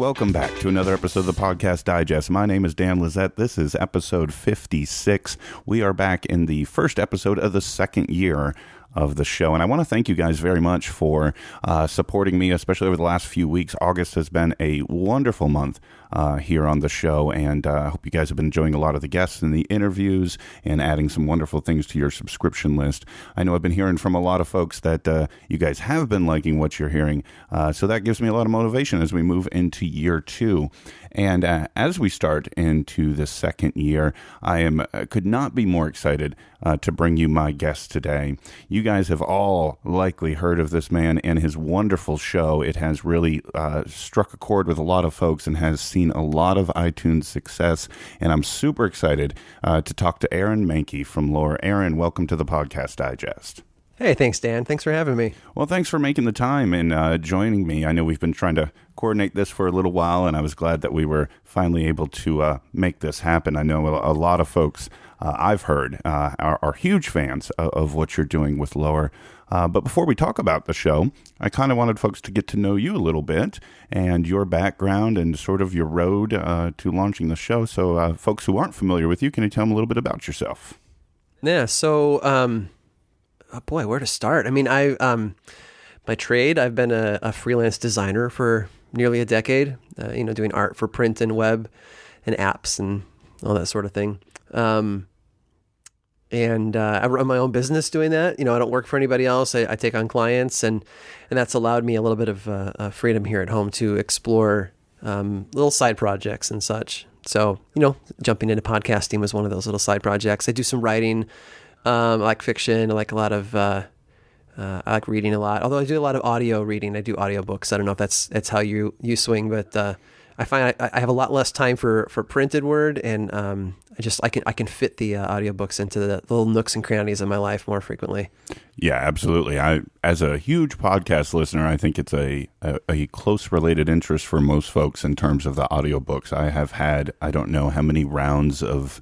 welcome back to another episode of the Podcast Digest. My name is Dan Lizette. This is episode 56. We are back in the first episode of the second year of the show. And I want to thank you guys very much for supporting me, especially over the last few weeks. August has been a wonderful month here on the show, and I hope you guys have been enjoying a lot of the guests and the interviews and adding some wonderful things to your subscription list. I know I've been hearing from a lot of folks that you guys have been liking what you're hearing, so that gives me a lot of motivation as we move into year two. And as we start into the second year, I could not be more excited to bring you my guest today. You guys have all likely heard of this man and his wonderful show. It has really struck a chord with a lot of folks and has seen a lot of iTunes success. And I'm super excited to talk to Mahnke from Lore. Aaron, welcome to the Podcast Digest. Hey, thanks, Dan. Thanks for having me. Well, thanks for making the time and joining me. I know we've been trying to coordinate this for a little while, and I was glad that we were finally able to make this happen. I know a lot of folks I've heard are huge fans of what you're doing with Lore. But before we talk about the show, I kind of wanted folks to get to know you a little bit and your background and sort of your road to launching the show. So folks who aren't familiar with you, can you tell them a little bit about yourself? Yeah, so, oh boy, where to start? I mean, by trade, I've been a freelance designer for nearly a decade, doing art for print and web and apps and all that sort of thing. And I run my own business doing that. I don't work for anybody else. I take on clients, and that's allowed me a little bit of freedom here at home to explore little side projects and such. So, jumping into podcasting was one of those little side projects. I do some writing. I like fiction. I like a lot of, I like reading a lot. Although I do a lot of audio reading. I do audiobooks. I don't know if that's how you swing, but I find I have a lot less time for printed word, and I can fit the audiobooks into the little nooks and crannies of my life more frequently. Yeah, absolutely. As a huge podcast listener, I think it's a close related interest for most folks in terms of the audiobooks. I have had, I don't know how many rounds of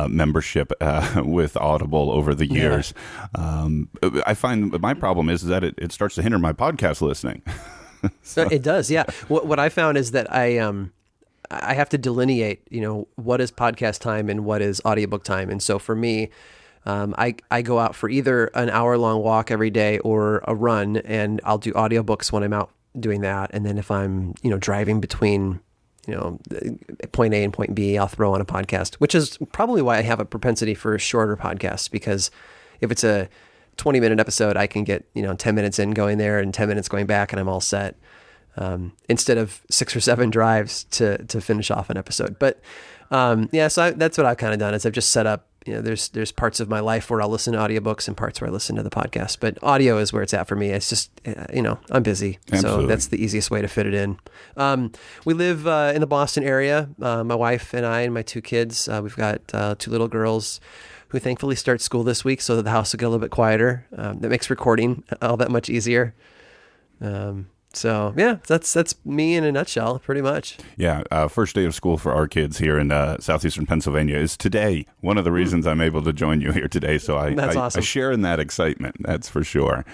membership with Audible over the years. Yeah. I find my problem is that it starts to hinder my podcast listening. So. It does, yeah. What I found is that I have to delineate, what is podcast time and what is audiobook time. And so for me, I go out for either an hour-long walk every day or a run, and I'll do audiobooks when I'm out doing that. And then if I'm, driving between, point A and point B, I'll throw on a podcast, which is probably why I have a propensity for shorter podcasts, because if it's a 20-minute episode, I can get 10 minutes in going there and 10 minutes going back, and I'm all set, instead of 6 or 7 drives to finish off an episode. But so that's what I've kind of done, is I've just set up, there's parts of my life where I'll listen to audiobooks and parts where I listen to the podcast, but audio is where it's at for me. It's just, I'm busy. Absolutely. So that's the easiest way to fit it in. We live in the Boston area, my wife and I and my 2 kids. We've got 2 little girls who thankfully start school this week, so that the house will get a little bit quieter. That makes recording all that much easier. So yeah, that's me in a nutshell, pretty much. Yeah, first day of school for our kids here in southeastern Pennsylvania is today. One of the reasons I'm able to join you here today, so that's awesome. I share in that excitement, that's for sure.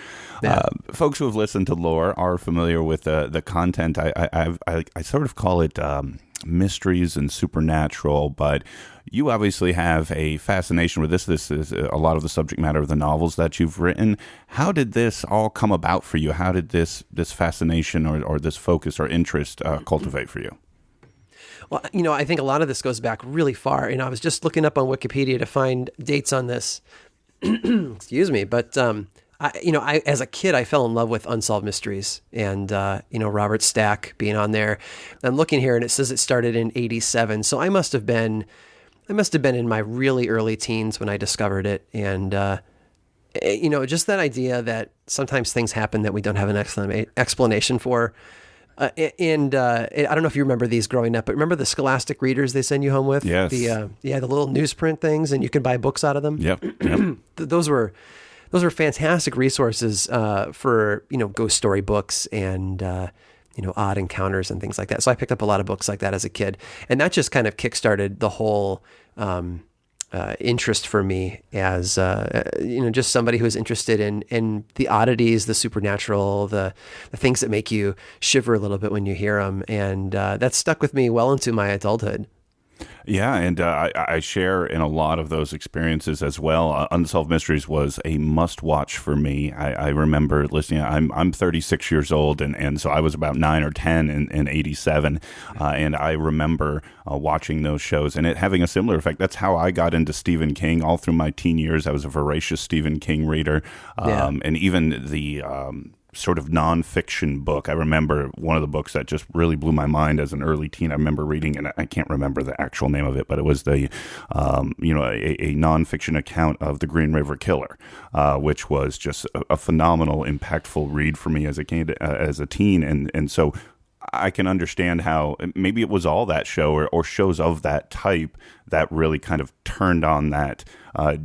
Yeah. Folks who have listened to Lore are familiar with the content. I sort of call it mysteries and supernatural, but you obviously have a fascination with this. This is a lot of the subject matter of the novels that you've written. How did this all come about for you? How did this fascination or this focus or interest cultivate for you? Well, I think a lot of this goes back really far. I was just looking up on Wikipedia to find dates on this. Excuse me, but I as a kid, I fell in love with unsolved mysteries, and Robert Stack being on there. I'm looking here, and it says it started in '87, so I must have been in my really early teens when I discovered it. And just that idea that sometimes things happen that we don't have an explanation for. I don't know if you remember these growing up, but remember the Scholastic readers they send you home with? Yes. The little newsprint things, and you can buy books out of them. Yep. Those were fantastic resources for ghost story books and odd encounters and things like that. So I picked up a lot of books like that as a kid, and that just kind of kickstarted the whole interest for me as just somebody who's interested in the oddities, the supernatural, the things that make you shiver a little bit when you hear them, and that's stuck with me well into my adulthood. Yeah, and I share in a lot of those experiences as well. Unsolved Mysteries was a must-watch for me. I remember listening. I'm 36 years old, and so I was about 9 or 10 in 87, and I remember watching those shows and it having a similar effect. That's how I got into Stephen King. All through my teen years, I was a voracious Stephen King reader, and even the sort of nonfiction book. I remember one of the books that just really blew my mind as an early teen. I remember reading, and I can't remember the actual name of it, but it was a nonfiction account of the Green River Killer, which was just a phenomenal, impactful read for me as a teen, and so I can understand how maybe it was all that show or shows of that type that really kind of turned on that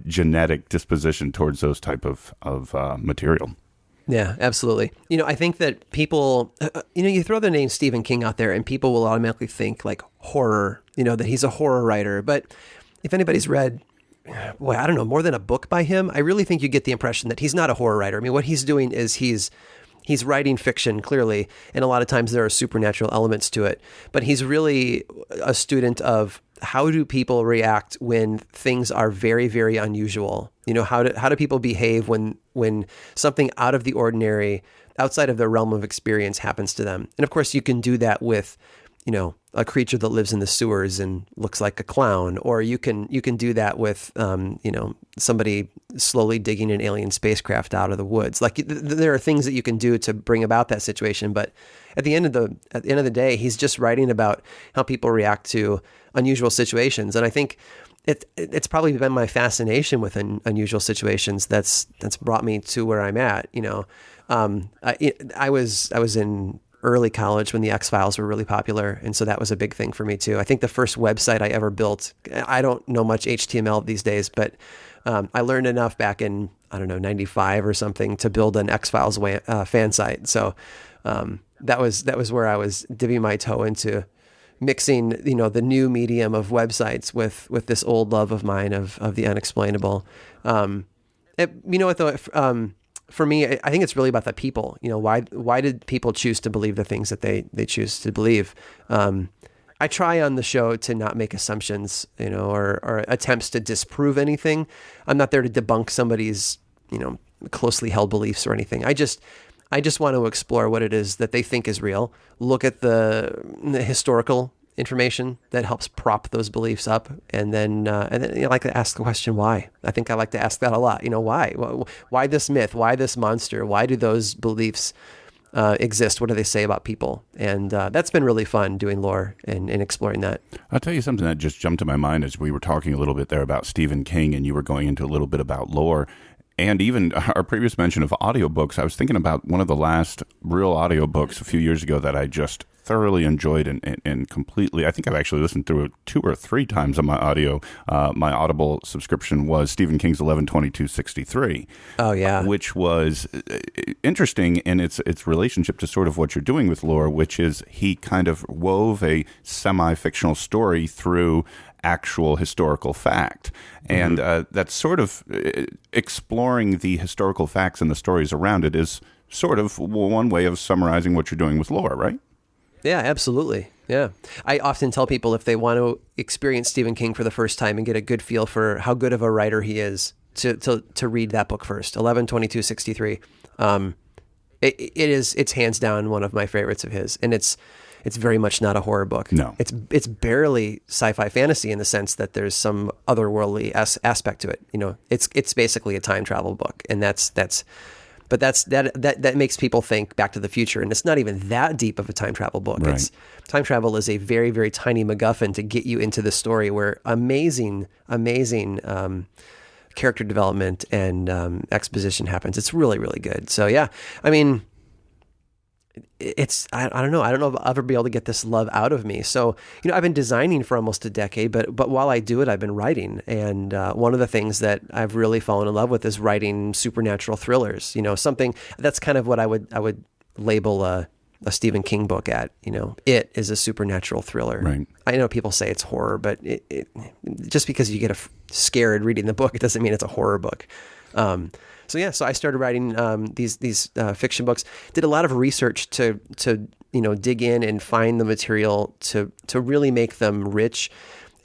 genetic disposition towards those type of material. Yeah, absolutely. I think that people, you throw the name Stephen King out there and people will automatically think like horror, that he's a horror writer. But if anybody's read, I don't know, more than a book by him, I really think you get the impression that he's not a horror writer. I mean, what he's doing is he's writing fiction, clearly, and a lot of times there are supernatural elements to it. But he's really a student of how do people react when things are very, very unusual? How do people behave when something out of the ordinary, outside of their realm of experience happens to them? And of course, you can do that with, a creature that lives in the sewers and looks like a clown, or you can do that with, somebody slowly digging an alien spacecraft out of the woods. Like there are things that you can do to bring about that situation, but at the end of the day, he's just writing about how people react to unusual situations. And I think it's probably been my fascination with unusual situations that's brought me to where I'm at. I was in early college when the X-Files were really popular, and so that was a big thing for me too. I think the first website I ever built, I don't know much HTML these days, but I learned enough back in, 95 or something to build an X-Files fan site. So that was where I was dipping my toe into mixing, the new medium of websites with this old love of mine of the unexplainable. For me, I think it's really about the people. Why did people choose to believe the things that they choose to believe? I try on the show to not make assumptions, or attempts to disprove anything. I'm not there to debunk somebody's, closely held beliefs or anything. I just want to explore what it is that they think is real. Look at the historical information that helps prop those beliefs up, and then I like to ask the question why. I think I like to ask that a lot. Why this myth? Why this monster? Why do those beliefs exist? What do they say about people? And that's been really fun doing lore and exploring that. I'll tell you something that just jumped to my mind as we were talking a little bit there about Stephen King, and you were going into a little bit about lore. And even our previous mention of audiobooks, I was thinking about one of the last real audiobooks a few years ago that I just thoroughly enjoyed and completely, I think I've actually listened through it 2 or 3 times on my Audible subscription, was Stephen King's 11/22/63. Oh, yeah. Which was interesting in its relationship to sort of what you're doing with lore, which is he kind of wove a semi-fictional story through actual historical fact. And that's sort of exploring the historical facts and the stories around it is sort of one way of summarizing what you're doing with lore, right? Yeah, absolutely. Yeah. I often tell people if they want to experience Stephen King for the first time and get a good feel for how good of a writer he is, to read that book first, 11/22/63. It's hands down one of my favorites of his. And it's very much not a horror book. No. It's barely sci-fi fantasy in the sense that there's some otherworldly aspect to it. It's basically a time travel book, and that makes people think Back to the Future, and it's not even that deep of a time travel book. Right. Time travel is a very, very tiny MacGuffin to get you into the story where amazing character development and exposition happens. It's really, really good. So yeah, I mean, I don't know if I'll ever be able to get this love out of me. So, I've been designing for almost a decade, but while I do it, I've been writing. And one of the things that I've really fallen in love with is writing supernatural thrillers. Something that's kind of what I would label a a Stephen King book at. It is a supernatural thriller. Right. I know people say it's horror, but it just because you get scared reading the book, it doesn't mean it's a horror book. So I started writing these fiction books. Did a lot of research to dig in and find the material to really make them rich.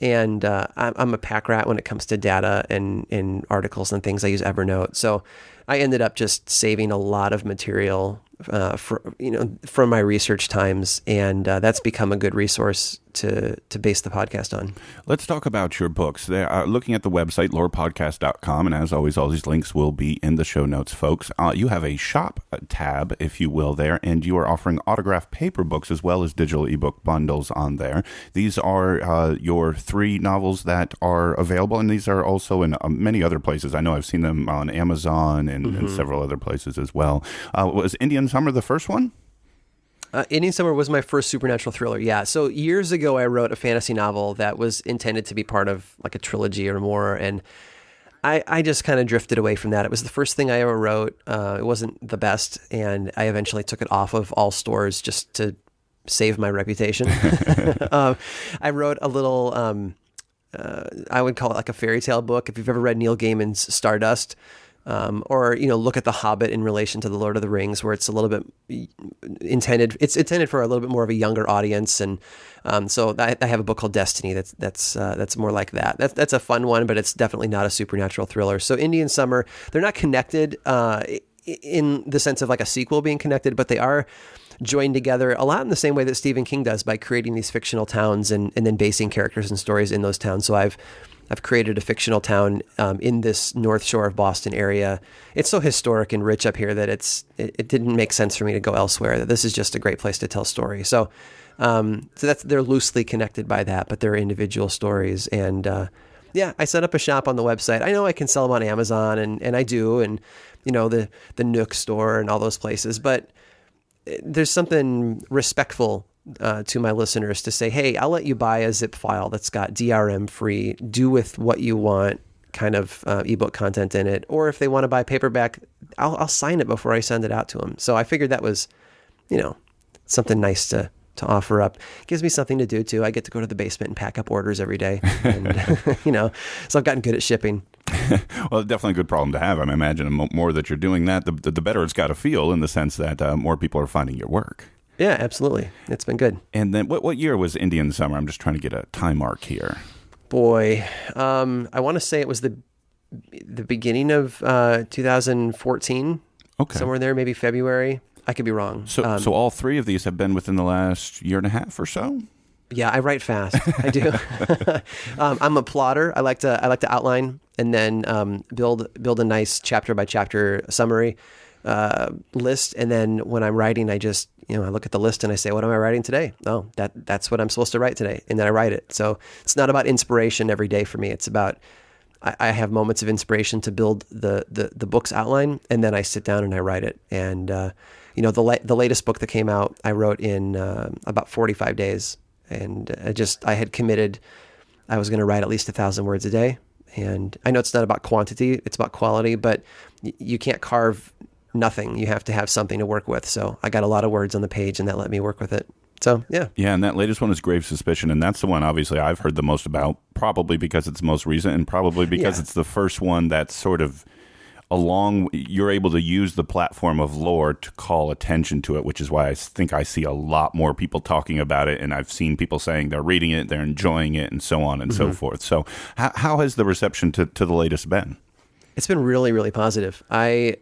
And I'm a pack rat when it comes to data and articles and things. I use Evernote, so I ended up just saving a lot of material from my research times, and that's become a good resource to base the podcast on. Let's talk about your books. Looking at the website, lorepodcast.com, and as always, all these links will be in the show notes, folks. You have a shop tab, if you will, there, and you are offering autographed paper books as well as digital ebook bundles on there. These are your 3 novels that are available, and these are also in many other places. I know I've seen them on Amazon and several other places as well. Was Indian Summer the first one? Indian Summer was my first supernatural thriller. Yeah. So years ago, I wrote a fantasy novel that was intended to be part of like a trilogy or more. And I just kind of drifted away from that. It was the first thing I ever wrote. It wasn't the best. And I eventually took it off of all stores just to save my reputation. I wrote a little, I would call it like a fairy tale book. If you've ever read Neil Gaiman's Stardust, or look at The Hobbit in relation to The Lord of the Rings, where it's a little bit intended. It's intended for a little bit more of a younger audience, and so I have a book called Destiny. That's more like that. That's a fun one, but it's definitely not a supernatural thriller. So Indian Summer, they're not connected in the sense of like a sequel being connected, but they are joined together a lot in the same way that Stephen King does by creating these fictional towns and then basing characters and stories in those towns. So I've created a fictional town in this North Shore of Boston area. It's so historic and rich up here that it didn't make sense for me to go elsewhere. That this is just a great place to tell stories. So they're loosely connected by that, but they're individual stories. And I set up a shop on the website. I know I can sell them on Amazon, and I do, and the Nook store and all those places. But there's something respectful to my listeners to say, hey, I'll let you buy a zip file that's got DRM free, do with what you want kind of ebook content in it. Or if they want to buy paperback, I'll sign it before I send it out to them. So I figured that was, something nice to offer up. It gives me something to do too. I get to go to the basement and pack up orders every day. And, so I've gotten good at shipping. Well, definitely a good problem to have. I imagine the more that you're doing that, the better it's got to feel, in the sense that more people are finding your work. Yeah, absolutely. It's been good. And then what year was Indian Summer? I'm just trying to get a time mark here. Boy, I want to say it was the beginning of 2014. Okay. Somewhere there, maybe February. I could be wrong. So all 3 of these have been within the last year and a half or so? Yeah, I write fast. I do. I'm a plotter. I like to outline and then build a nice chapter by chapter summary list, and then when I'm writing, I just I look at the list and I say, what am I writing today? Oh, that's what I'm supposed to write today, and then I write it. So it's not about inspiration every day for me. It's about I have moments of inspiration to build the book's outline, and then I sit down and I write it. And the latest book that came out, I wrote in about 45 days, and I had committed I was going to write at least 1,000 words a day. And I know it's not about quantity, it's about quality, but you can't carve nothing. You have to have something to work with. So I got a lot of words on the page, and that let me work with it. So, yeah. Yeah, and that latest one is Grave Suspicion, and that's the one, obviously, I've heard the most about, probably because it's the most recent, and probably because it's the first one that's sort of you're able to use the platform of lore to call attention to it, which is why I think I see a lot more people talking about it, and I've seen people saying they're reading it, they're enjoying it, and so on and so forth. So how has the reception to the latest been? It's been really, really positive. I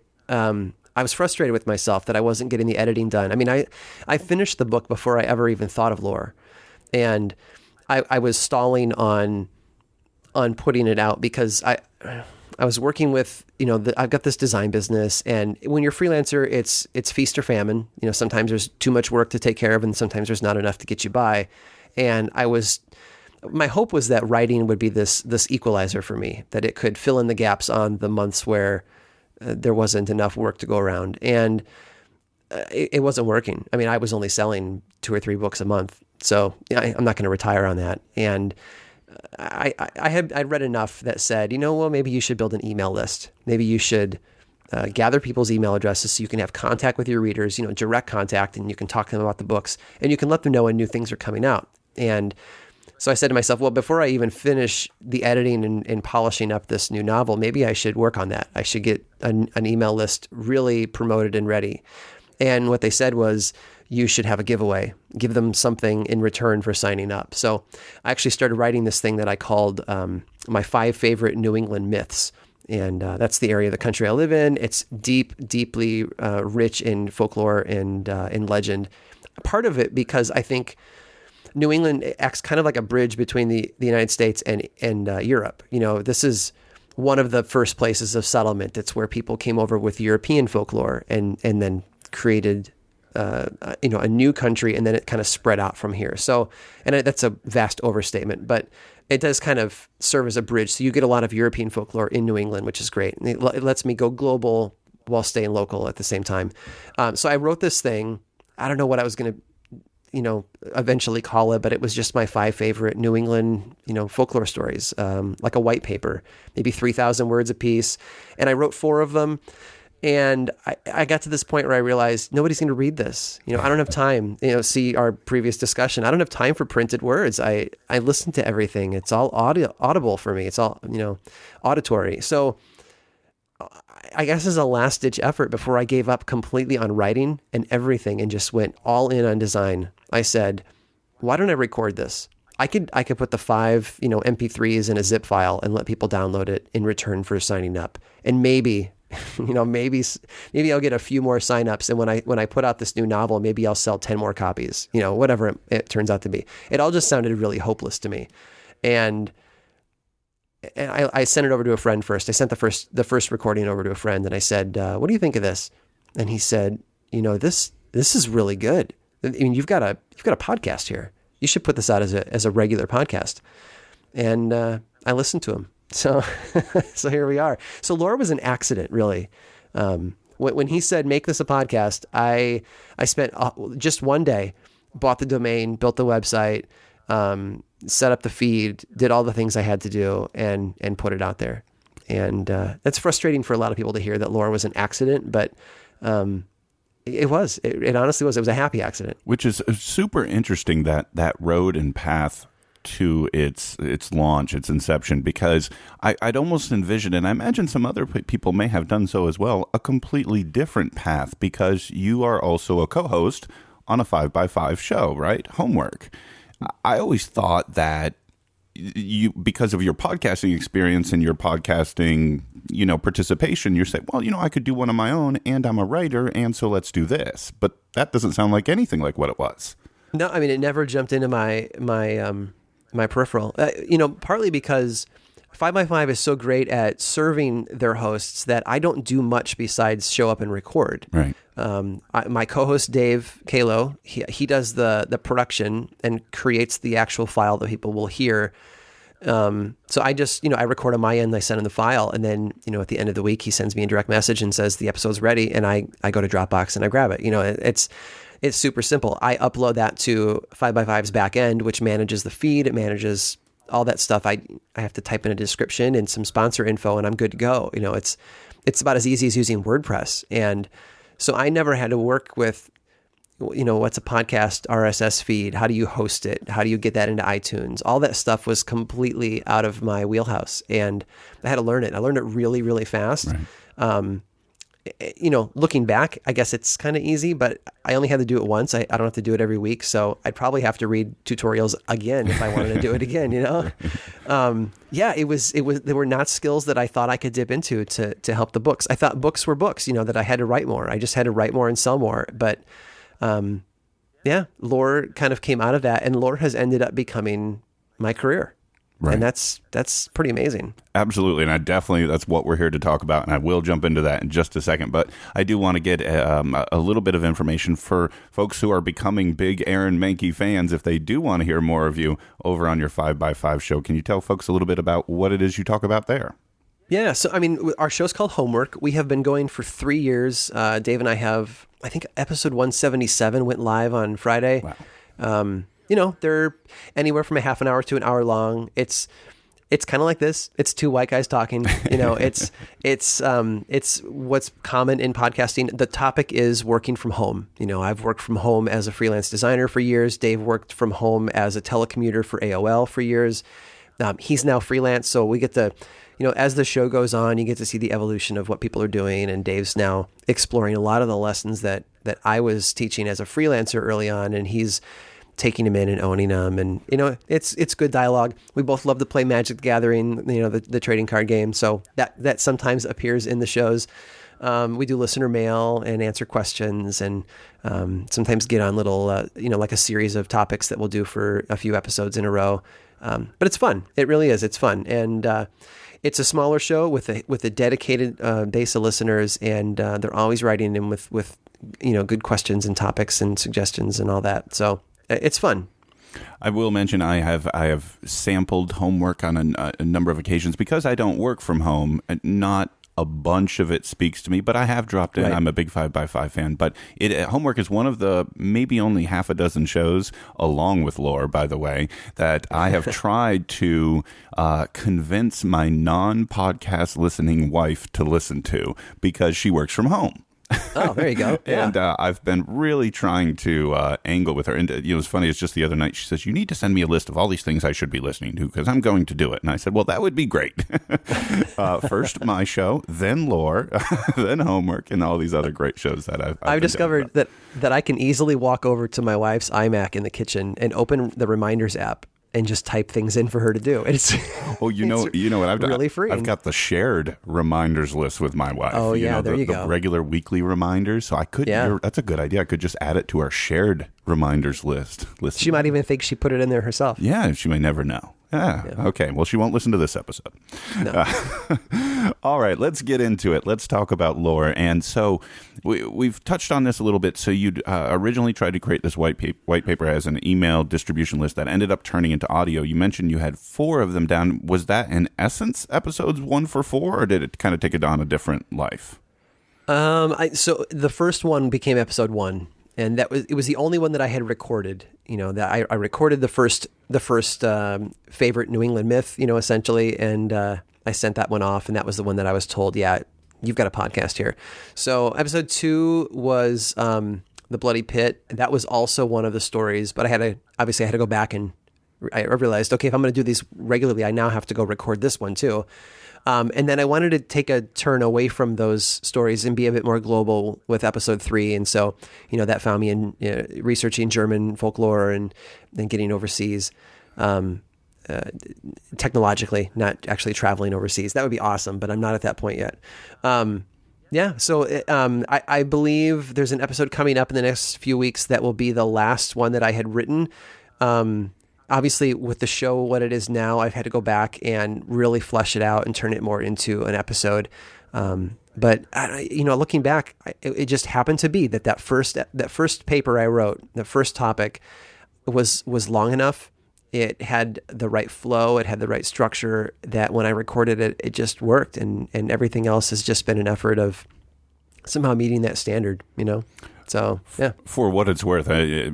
was frustrated with myself that I wasn't getting the editing done. I mean, I finished the book before I ever even thought of lore, and I was stalling on putting it out because I was working with, I've got this design business, and when you're a freelancer, it's feast or famine. Sometimes there's too much work to take care of, and sometimes there's not enough to get you by. And my hope was that writing would be this equalizer for me, that it could fill in the gaps on the months where there wasn't enough work to go around. And it wasn't working. I mean, I was only selling 2 or 3 books a month. So I'm not going to retire on that. And I'd read enough that said, well, maybe you should build an email list. Maybe you should gather people's email addresses so you can have contact with your readers, direct contact, and you can talk to them about the books, and you can let them know when new things are coming out. And so I said to myself, well, before I even finish the editing and polishing up this new novel, maybe I should work on that. I should get an email list really promoted and ready. And what they said was, you should have a giveaway, give them something in return for signing up. So I actually started writing this thing that I called my 5 favorite New England myths. And that's the area of the country I live in. It's deeply rich in folklore and in legend. Part of it because I think New England acts kind of like a bridge between the United States and Europe. This is one of the first places of settlement. It's where people came over with European folklore and then created a new country, and then it kind of spread out from here. So, and that's a vast overstatement, but it does kind of serve as a bridge. So you get a lot of European folklore in New England, which is great. And it lets me go global while staying local at the same time. So I wrote this thing. I don't know what I was going to, eventually call it, but it was just my 5 favorite New England, folklore stories, like a white paper, maybe 3,000 words a piece. And I wrote 4 of them. And I got to this point where I realized nobody's going to read this. I don't have time. See our previous discussion. I don't have time for printed words. I listen to everything. It's all audible for me. It's all, auditory. So I guess as a last ditch effort before I gave up completely on writing and everything and just went all in on design, I said, why don't I record this? I could put the 5, MP3s in a zip file and let people download it in return for signing up. And maybe I'll get a few more signups. And when I put out this new novel, maybe I'll sell 10 more copies, whatever it turns out to be. It all just sounded really hopeless to me. And I sent it over to a friend first. I sent the first recording over to a friend, and I said, what do you think of this? And he said, this is really good. I mean, you've got a podcast here. You should put this out as a regular podcast. And I listened to him. So here we are. So Laura was an accident, really. When he said, make this a podcast, I spent just one day, bought the domain, built the website, set up the feed, did all the things I had to do, and put it out there. And that's frustrating for a lot of people to hear that Laura was an accident, but it was. It honestly was. It was a happy accident. Which is super interesting, that road and path to its launch, its inception, because I'd almost envision, and I imagine some other people may have done so as well, a completely different path, because you are also a co-host on a 5x5 show, right? Homework. I always thought that you, because of your podcasting experience and your podcasting, participation, you're saying, well, I could do one on my own, and I'm a writer, and so let's do this. But that doesn't sound like anything like what it was. No, I mean, it never jumped into my peripheral, partly because 5x5 is so great at serving their hosts that I don't do much besides show up and record. Right. My co-host, Dave Kalo, he does the production and creates the actual file that people will hear. So I just, I record on my end, I send him the file, and then, at the end of the week, he sends me a direct message and says the episode's ready, and I go to Dropbox and I grab it. It's super simple. I upload that to 5x5's back end, which manages the feed. It manages all that stuff. I have to type in a description and some sponsor info, and I'm good to go. It's about as easy as using WordPress. And so I never had to work with, what's a podcast RSS feed? How do you host it? How do you get that into iTunes? All that stuff was completely out of my wheelhouse, and I had to learn it. I learned it really, really fast. Right. Looking back, I guess it's kind of easy, but I only had to do it once. I don't have to do it every week. So I'd probably have to read tutorials again if I wanted to do it again, they were not skills that I thought I could dip into to help the books. I thought books were books, that I had to write more. I just had to write more and sell more. But, lore kind of came out of that, and lore has ended up becoming my career. Right. And that's pretty amazing. Absolutely. And that's what we're here to talk about. And I will jump into that in just a second. But I do want to get a little bit of information for folks who are becoming big Aaron Mahnke fans. If they do want to hear more of you over on your 5x5 show, can you tell folks a little bit about what it is you talk about there? Yeah. So, our show's called Homework. We have been going for 3 years. Dave and I have, I think episode 177 went live on Friday. Wow. They're anywhere from a half an hour to an hour long. It's it's kind of like this. It's two white guys talking. It's what's common in podcasting. The topic is working from home. I've worked from home as a freelance designer for years. Dave worked from home as a telecommuter for AOL for years. He's now freelance, so we get to, as the show goes on, you get to see the evolution of what people are doing. And Dave's now exploring a lot of the lessons that I was teaching as a freelancer early on, and he's taking them in and owning them. And, it's good dialogue. We both love to play Magic the Gathering, the trading card game. So that sometimes appears in the shows. We do listener mail and answer questions, and sometimes get on little, like a series of topics that we'll do for a few episodes in a row. But it's fun. It really is. It's fun. And it's a smaller show with a dedicated base of listeners, and they're always writing in with good questions and topics and suggestions and all that. So it's fun. I will mention I have sampled homework on a number of occasions because I don't work from home. Not a bunch of it speaks to me, but I have dropped in. Right. I'm a big 5x5 fan, but homework is one of the maybe only half a dozen shows, along with lore, by the way, that I have tried to convince my non-podcast listening wife to listen to because she works from home. Oh, there you go. Yeah. And I've been really trying to angle with her. And it's funny. It's just the other night she says, "You need to send me a list of all these things I should be listening to because I'm going to do it." And I said, "Well, that would be great. First my show, then lore, then homework, and all these other great shows that I've discovered that I can easily walk over to my wife's iMac in the kitchen and open the reminders app and just type things in for her to do. It's you know what I've done? Really free. I've got the shared reminders list with my wife. Oh yeah, there you go. The regular weekly reminders. So I could. Yeah. That's a good idea. I could just add it to our shared reminders list. She might even think she put it in there herself. Yeah, she may never know. Yeah. Okay. Well, she won't listen to this episode. No. All right. Let's get into it. Let's talk about lore. And so we've touched on this a little bit. So you originally tried to create this white paper as an email distribution list that ended up turning into audio. You mentioned you had 4 of them down. Was that in essence episodes 1 for 4, or did it kind of take it on a different life? So the first one became episode 1. And it was the only one that I had recorded. That I recorded the first favorite New England myth, essentially, and I sent that one off, and that was the one that I was told, yeah, you've got a podcast here. So episode 2 was the Bloody Pit. That was also one of the stories, but I had to go back, and I realized, okay, if I'm going to do these regularly, I now have to go record this one too. And then I wanted to take a turn away from those stories and be a bit more global with episode 3. And so, that found me in researching German folklore and then getting overseas, technologically, not actually traveling overseas. That would be awesome, but I'm not at that point yet. So I believe there's an episode coming up in the next few weeks that will be the last one that I had written. Obviously, with the show what it is now, I've had to go back and really flesh it out and turn it more into an episode. But looking back, it just happened to be that first paper I wrote, the first topic, was long enough. It had the right flow. It had the right structure that when I recorded it, it just worked. And everything else has just been an effort of somehow meeting that standard, So, yeah. For what it's worth,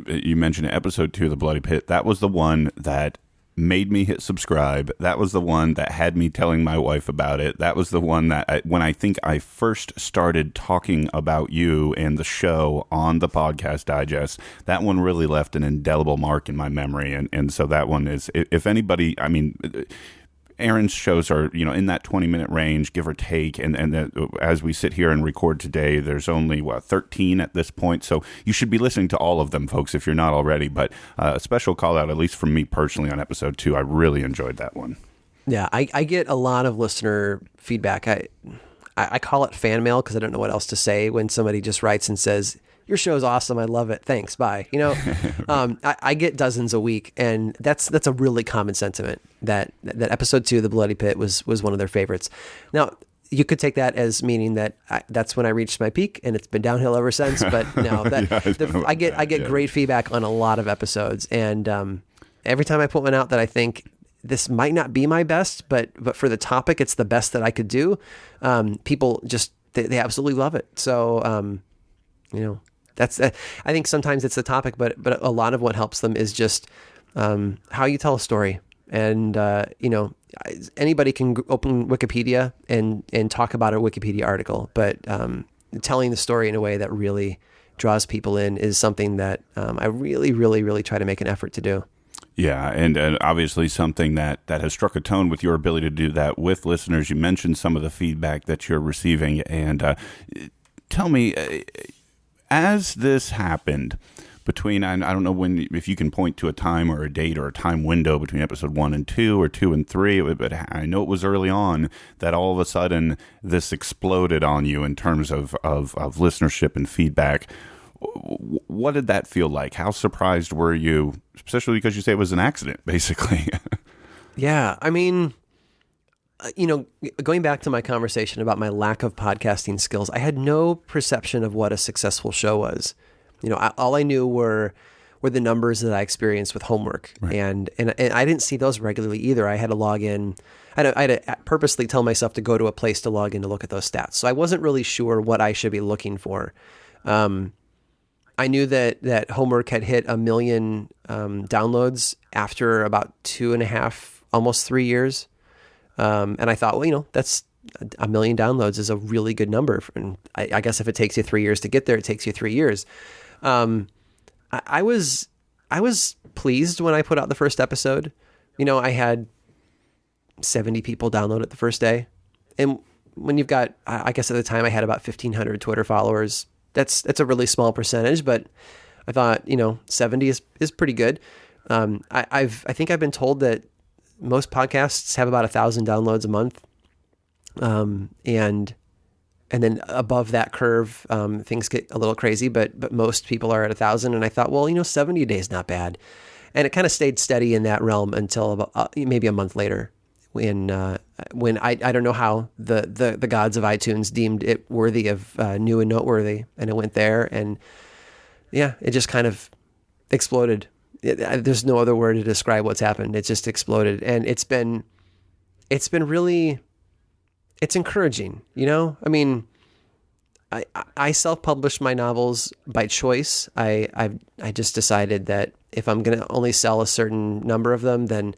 you mentioned episode 2 of The Bloody Pit. That was the one that made me hit subscribe. That was the one that had me telling my wife about it. That was the one that when I think I first started talking about you and the show on the Podcast Digest, that one really left an indelible mark in my memory. And so that one is, if anybody, Aaron's shows are, in that 20-minute range, give or take. And as we sit here and record today, there's only, 13 at this point. So you should be listening to all of them, folks, if you're not already. But a special call out, at least from me personally, on episode 2. I really enjoyed that one. Yeah, I get a lot of listener feedback. I call it fan mail because I don't know what else to say when somebody just writes and says, "Your show's awesome. I love it. Thanks. Bye." I get dozens a week, and that's a really common sentiment that episode 2 of The Bloody Pit was one of their favorites. Now, you could take that as meaning that that's when I reached my peak, and it's been downhill ever since. But no, I get great feedback on a lot of episodes, and every time I put one out that I think this might not be my best, but for the topic, it's the best that I could do. People just they absolutely love it. So that's I think sometimes it's the topic, but a lot of what helps them is just how you tell a story. And, anybody can open Wikipedia and talk about a Wikipedia article, but telling the story in a way that really draws people in is something that I really, really, really try to make an effort to do. Yeah, and obviously something that has struck a tone with your ability to do that with listeners. You mentioned some of the feedback that you're receiving, and tell me, as this happened, between, I don't know if you can point to a time or a date or a time window between episode 1 and 2 or 2 and 3, but I know it was early on that all of a sudden this exploded on you in terms of listenership and feedback. What did that feel like? How surprised were you, especially because you say it was an accident, basically? Yeah, I mean, going back to my conversation about my lack of podcasting skills, I had no perception of what a successful show was. All I knew were the numbers that I experienced with homework, right. and I didn't see those regularly either. I had to log in. I had to purposely tell myself to go to a place to log in to look at those stats. So I wasn't really sure what I should be looking for. I knew that homework had hit 1 million downloads after about 2.5, almost 3 years, and I thought, that's 1 million downloads is a really good number. And I guess if it takes you 3 years to get there, it takes you 3 years. I was pleased when I put out the first episode. I had 70 people download it the first day. And when you've got, I guess at the time I had about 1,500 Twitter followers, that's a really small percentage, but I thought, 70 is pretty good. I think I've been told that most podcasts have about 1,000 downloads a month. And then above that curve, things get a little crazy, but most people are at 1,000. And I thought, 70 a day is not bad. And it kind of stayed steady in that realm until about, maybe a month later when I don't know how the gods of iTunes deemed it worthy of new and noteworthy. And it went there, and yeah, it just kind of exploded. There's no other word to describe what's happened. It just exploded. And it's been really, it's encouraging, I mean, I self-published my novels by choice. I just decided that if I'm going to only sell a certain number of them, then,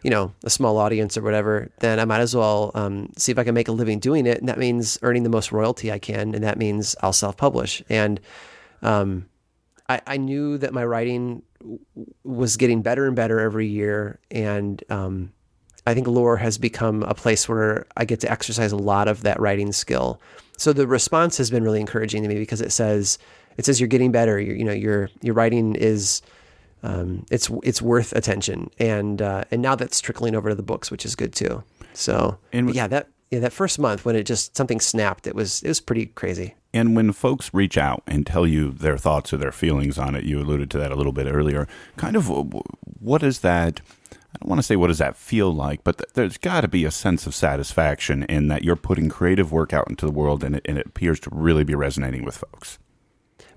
a small audience or whatever, then I might as well see if I can make a living doing it. And that means earning the most royalty I can. And that means I'll self-publish. And I knew that my writing was getting better and better every year. And I think lore has become a place where I get to exercise a lot of that writing skill. So the response has been really encouraging to me because it says you're getting better. Your writing is it's worth attention, and now that's trickling over to the books, which is good too. So that first month when something snapped, it was pretty crazy. And when folks reach out and tell you their thoughts or their feelings on it, you alluded to that a little bit earlier. Kind of, what is that? I don't want to say what does that feel like, but there's got to be a sense of satisfaction in that you're putting creative work out into the world, and it appears to really be resonating with folks.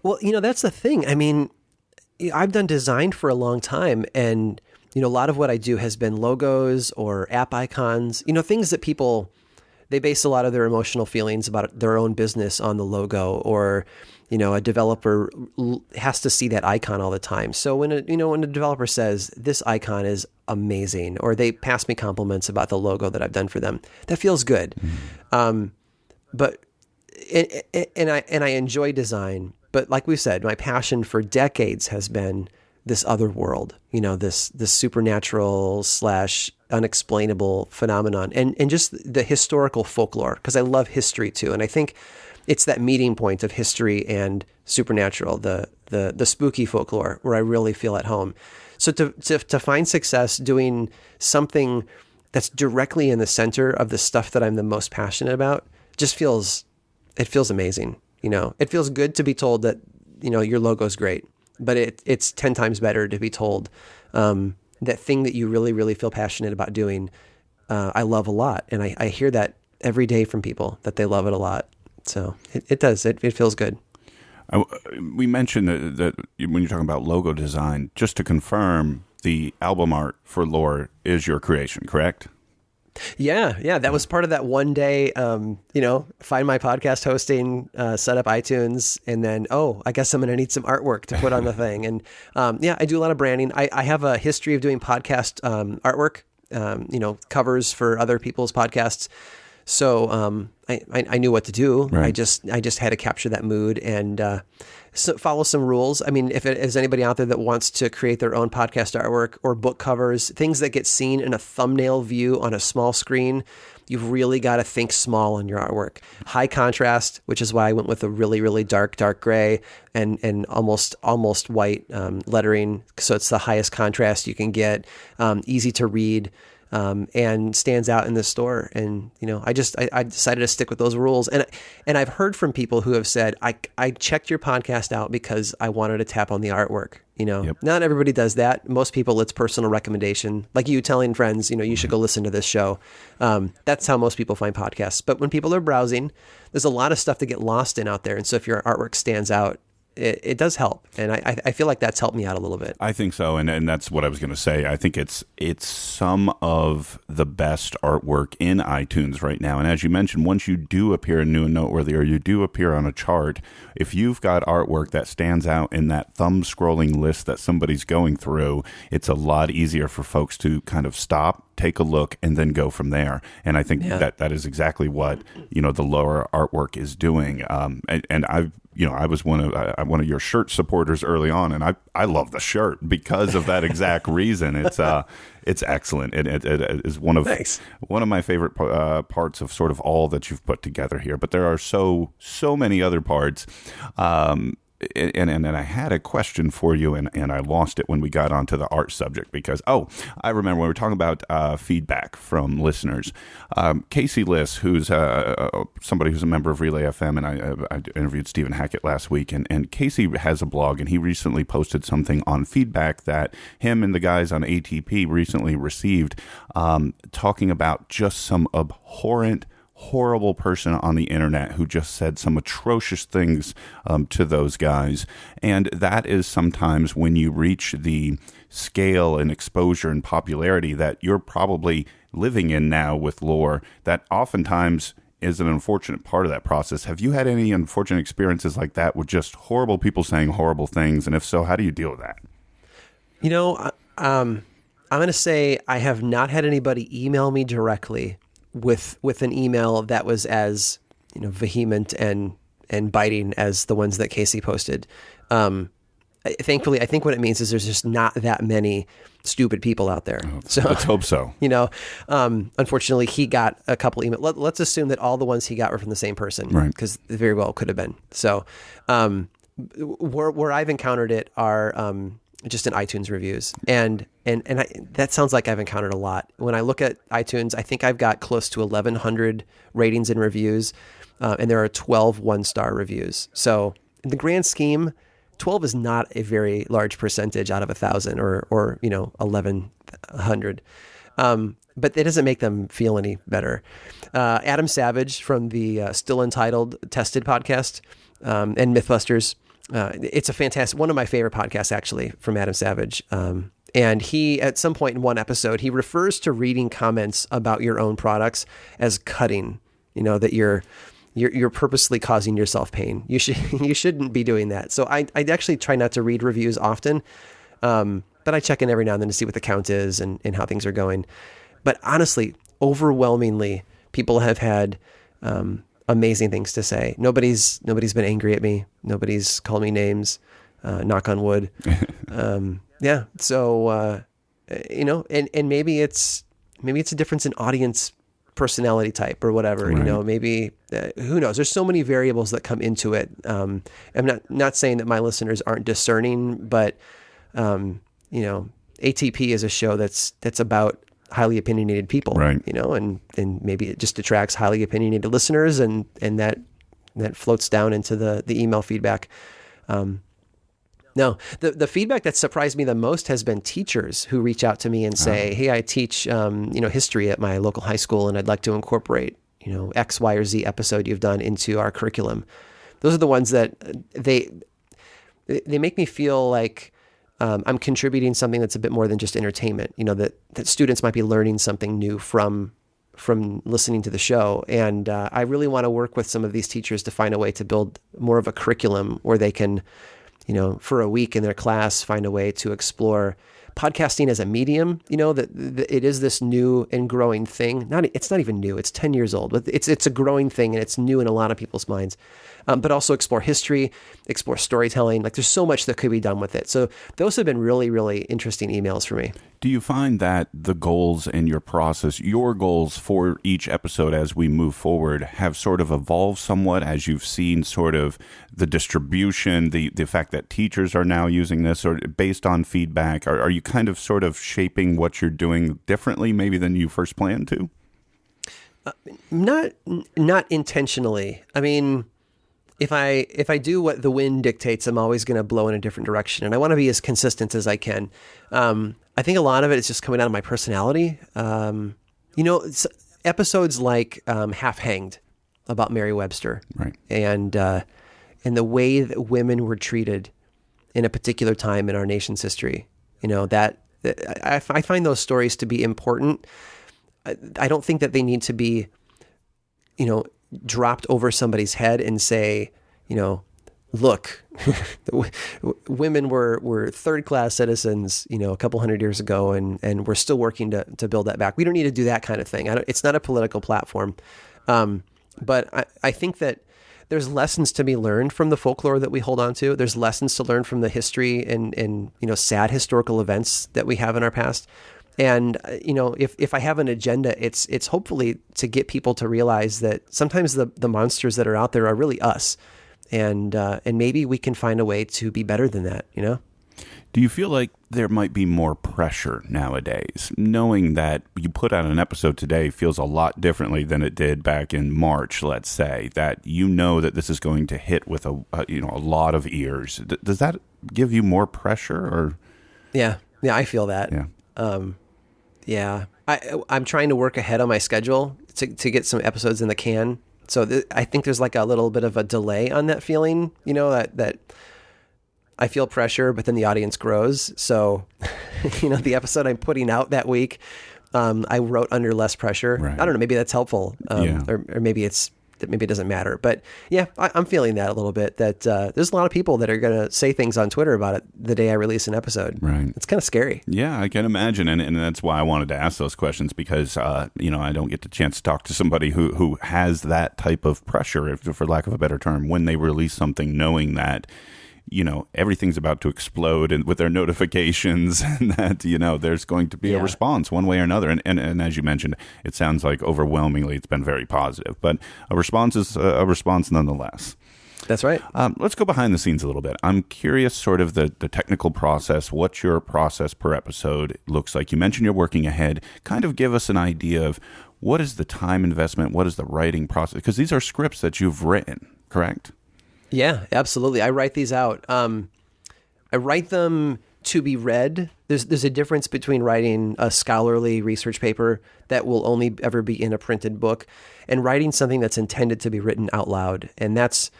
Well, that's the thing. I mean, I've done design for a long time, and a lot of what I do has been logos or app icons. Things that people, they base a lot of their emotional feelings about their own business on the logo, or a developer has to see that icon all the time. So when a developer says this icon is amazing, or they pass me compliments about the logo that I've done for them, that feels good. Mm-hmm. I enjoy design, but like we said, my passion for decades has been this other world, this supernatural / unexplainable phenomenon, and just the historical folklore, because I love history too. And I think it's that meeting point of history and supernatural, the spooky folklore, where I really feel at home. So to find success doing something that's directly in the center of the stuff that I'm the most passionate about just feels amazing. It feels good to be told that, your logo's great, but it's 10 times better to be told that thing that you really, really feel passionate about doing, I love a lot. And I hear that every day from people, that they love it a lot. So it does. It feels good. We mentioned that when you're talking about logo design, just to confirm, the album art for Lore is your creation, correct? Yeah. That was part of that one day, find my podcast hosting, set up iTunes, and then, I guess I'm going to need some artwork to put on the thing. And I do a lot of branding. I have a history of doing podcast artwork. covers for other people's podcasts. So I knew what to do. Right. I just had to capture that mood and follow some rules. I mean, if there's anybody out there that wants to create their own podcast artwork or book covers, things that get seen in a thumbnail view on a small screen, you've really got to think small on your artwork. High contrast, which is why I went with a really, really dark gray and almost white lettering. So it's the highest contrast you can get, easy to read. And stands out in the store. And, I decided to stick with those rules. And I've heard from people who have said, I checked your podcast out because I wanted to tap on the artwork. Yep. Not everybody does that. Most people, it's personal recommendation, like you telling friends, you should go listen to this show. That's how most people find podcasts. But when people are browsing, there's a lot of stuff to get lost in out there. And so if your artwork stands out, it does help. And I feel like that's helped me out a little bit. I think so. And that's what I was going to say. I think it's some of the best artwork in iTunes right now. And as you mentioned, once you do appear in New and Noteworthy, or you do appear on a chart, if you've got artwork that stands out in that thumb scrolling list that somebody's going through, it's a lot easier for folks to kind of stop, take a look, and then go from there. And I think that is exactly what, the lower artwork is doing. And I was one of your shirt supporters early on, and I love the shirt because of that exact reason. It's excellent, and it is one of my favorite parts of sort of all that you've put together here. But there are so many other parts. And I had a question for you, and I lost it when we got onto the art subject because, I remember when we were talking about feedback from listeners. Casey Liss, who's somebody who's a member of Relay FM, and I interviewed Stephen Hackett last week, and Casey has a blog, and he recently posted something on feedback that him and the guys on ATP recently received, talking about just some horrible person on the internet who just said some atrocious things to those guys. And that is sometimes when you reach the scale and exposure and popularity that you're probably living in now with lore, that oftentimes is an unfortunate part of that process. Have you had any unfortunate experiences like that with just horrible people saying horrible things? And if so, how do you deal with that? I'm going to say I have not had anybody email me directly with an email that was as vehement and biting as the ones that Casey posted. Thankfully, I think what it means is there's just not that many stupid people out there. So let's hope so. Unfortunately, he got a couple emails. Let's assume that all the ones he got were from the same person, right? Because very well could have been. So where I've encountered it are just in iTunes reviews. And that sounds like I've encountered a lot. When I look at iTunes, I think I've got close to 1,100 ratings and reviews, and there are 12 one-star reviews. So in the grand scheme, 12 is not a very large percentage out of 1,000 or 1,100. But it doesn't make them feel any better. Adam Savage from the Still Untitled Tested podcast and Mythbusters, it's a fantastic, one of my favorite podcasts actually from Adam Savage. And he, at some point in one episode, he refers to reading comments about your own products as cutting, that you're purposely causing yourself pain. You shouldn't be doing that. So I actually try not to read reviews often. But I check in every now and then to see what the count is and how things are going. But honestly, overwhelmingly, people have had, amazing things to say. Nobody's been angry at me. Nobody's called me names, knock on wood. Yeah. So, and maybe it's a difference in audience personality type or whatever, right. Maybe, who knows? There's so many variables that come into it. I'm not saying that my listeners aren't discerning, but, ATP is a show that's about highly opinionated people, right. And maybe it just attracts highly opinionated listeners and that floats down into the email feedback. No, the feedback that surprised me the most has been teachers who reach out to me and say, hey, I teach, history at my local high school and I'd like to incorporate, X, Y, or Z episode you've done into our curriculum. Those are the ones that they make me feel like, I'm contributing something that's a bit more than just entertainment, that students might be learning something new from listening to the show. And I really want to work with some of these teachers to find a way to build more of a curriculum where they can, for a week in their class, find a way to explore podcasting as a medium, that it is this new and growing thing. It's not even new. It's 10 years old, but it's a growing thing, and it's new in a lot of people's minds. But also explore history, explore storytelling. Like, there's so much that could be done with it. So those have been really, really interesting emails for me. Do you find that the goals in your process, your goals for each episode as we move forward, have sort of evolved somewhat as you've seen sort of the distribution, the fact that teachers are now using this, or based on feedback? Are you kind of sort of shaping what you're doing differently maybe than you first planned to? Not intentionally. I mean, if I do what the wind dictates, I'm always going to blow in a different direction, and I want to be as consistent as I can. I think a lot of it is just coming out of my personality. Episodes like Half Hanged about Merriam-Webster, right, and the way that women were treated in a particular time in our nation's history. That I find those stories to be important. I don't think that they need to be, dropped over somebody's head and say, look, women were third-class citizens, a couple hundred years ago, and we're still working to build that back. We don't need to do that kind of thing. It's not a political platform. But I think that there's lessons to be learned from the folklore that we hold on to. There's lessons to learn from the history and sad historical events that we have in our past. And, if I have an agenda, it's hopefully to get people to realize that sometimes the monsters that are out there are really us. And maybe we can find a way to be better than that, Do you feel like there might be more pressure nowadays, knowing that you put out an episode today feels a lot differently than it did back in March, let's say, that that this is going to hit with a lot of ears? Does that give you more pressure? Or Yeah, I feel that. Yeah. I'm trying to work ahead on my schedule to get some episodes in the can. So I think there's like a little bit of a delay on that feeling, that I feel pressure, but then the audience grows. So, the episode I'm putting out that week, I wrote under less pressure. Right. I don't know. Maybe that's helpful. Or maybe maybe it doesn't matter. But yeah, I'm feeling that a little bit, that there's a lot of people that are going to say things on Twitter about it the day I release an episode. Right. It's kind of scary. Yeah, I can imagine. And that's why I wanted to ask those questions, because, I don't get the chance to talk to somebody who has that type of pressure, for lack of a better term, when they release something, knowing that, everything's about to explode and with their notifications, and that, there's going to be a response one way or another. And as you mentioned, it sounds like overwhelmingly it's been very positive, but a response is a response nonetheless. That's right. Let's go behind the scenes a little bit. I'm curious, sort of the technical process, what your process per episode looks like. You mentioned you're working ahead. Kind of give us an idea of what is the time investment, what is the writing process? Because these are scripts that you've written, correct? Yeah, absolutely. I write these out. I write them to be read. There's a difference between writing a scholarly research paper that will only ever be in a printed book and writing something that's intended to be written out loud. And that's,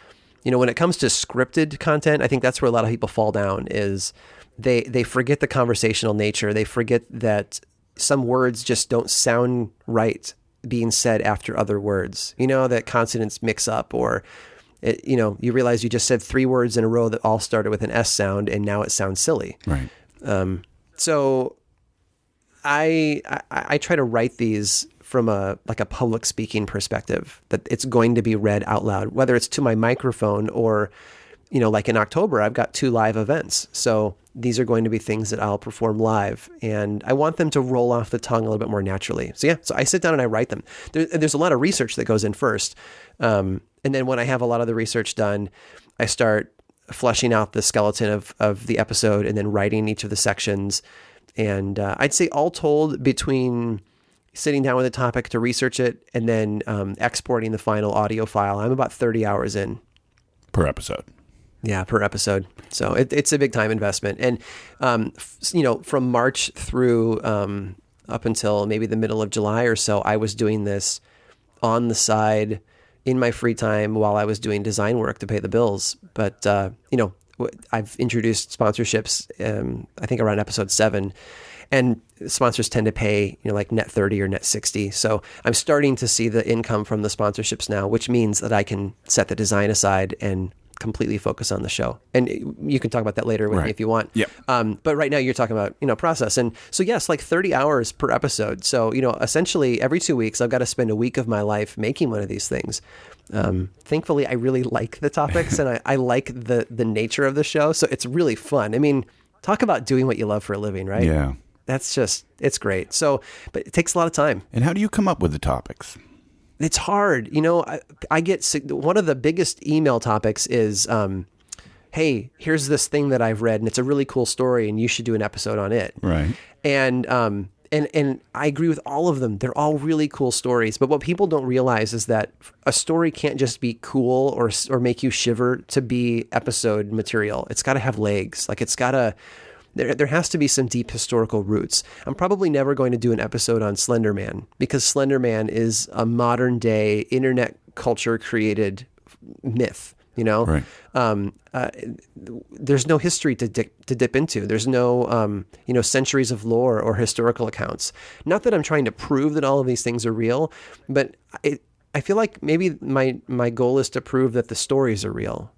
when it comes to scripted content, I think that's where a lot of people fall down, is they forget the conversational nature. They forget that some words just don't sound right being said after other words, that consonants mix up, or you realize you just said 3 words in a row that all started with an S sound, and now it sounds silly. Right. So I try to write these from a public speaking perspective, that it's going to be read out loud, whether it's to my microphone or, like in October, I've got 2 live events. So these are going to be things that I'll perform live, and I want them to roll off the tongue a little bit more naturally. So I sit down and I write them. There's a lot of research that goes in first. And then when I have a lot of the research done, I start fleshing out the skeleton of the episode and then writing each of the sections. And I'd say all told, between sitting down with a topic to research it and then exporting the final audio file, I'm about 30 hours in. Per episode. Yeah, per episode. So it's a big time investment. And, from March through up until maybe the middle of July or so, I was doing this on the side in my free time while I was doing design work to pay the bills. But, I've introduced sponsorships, I think around episode 7, and sponsors tend to pay, like net 30 or net 60. So I'm starting to see the income from the sponsorships now, which means that I can set the design aside and completely focus on the show. And you can talk about that later with me if you want. Yeah. But right now you're talking about, process. And so yes, like 30 hours per episode. So, essentially every 2 weeks I've got to spend a week of my life making one of these things. Thankfully I really like the topics and I like the nature of the show. So it's really fun. I mean, talk about doing what you love for a living, right? Yeah. It's great. So, but it takes a lot of time. And how do you come up with the topics? It's hard. I get one of the biggest email topics is, hey, here's this thing that I've read and it's a really cool story and you should do an episode on it. Right. And I agree with all of them. They're all really cool stories. But what people don't realize is that a story can't just be cool or make you shiver to be episode material. It's got to have legs. Like there has to be some deep historical roots. I'm probably never going to do an episode on Slender Man because Slender Man is a modern day internet culture created myth. Right. There's no history to dip into. There's no, centuries of lore or historical accounts. Not that I'm trying to prove that all of these things are real, but I feel like maybe my goal is to prove that the stories are real.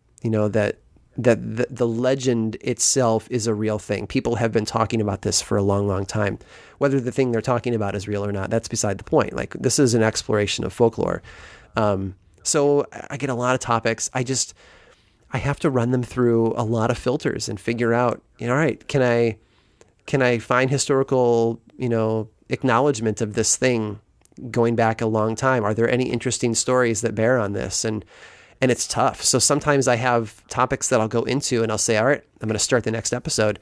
That the legend itself is a real thing. People have been talking about this for a long, long time. Whether the thing they're talking about is real or not, that's beside the point. Like this is an exploration of folklore. So I get a lot of topics. I have to run them through a lot of filters and figure out, all right, can I find historical, acknowledgement of this thing going back a long time? Are there any interesting stories that bear on this? And it's tough. So sometimes I have topics that I'll go into and I'll say, all right, I'm going to start the next episode.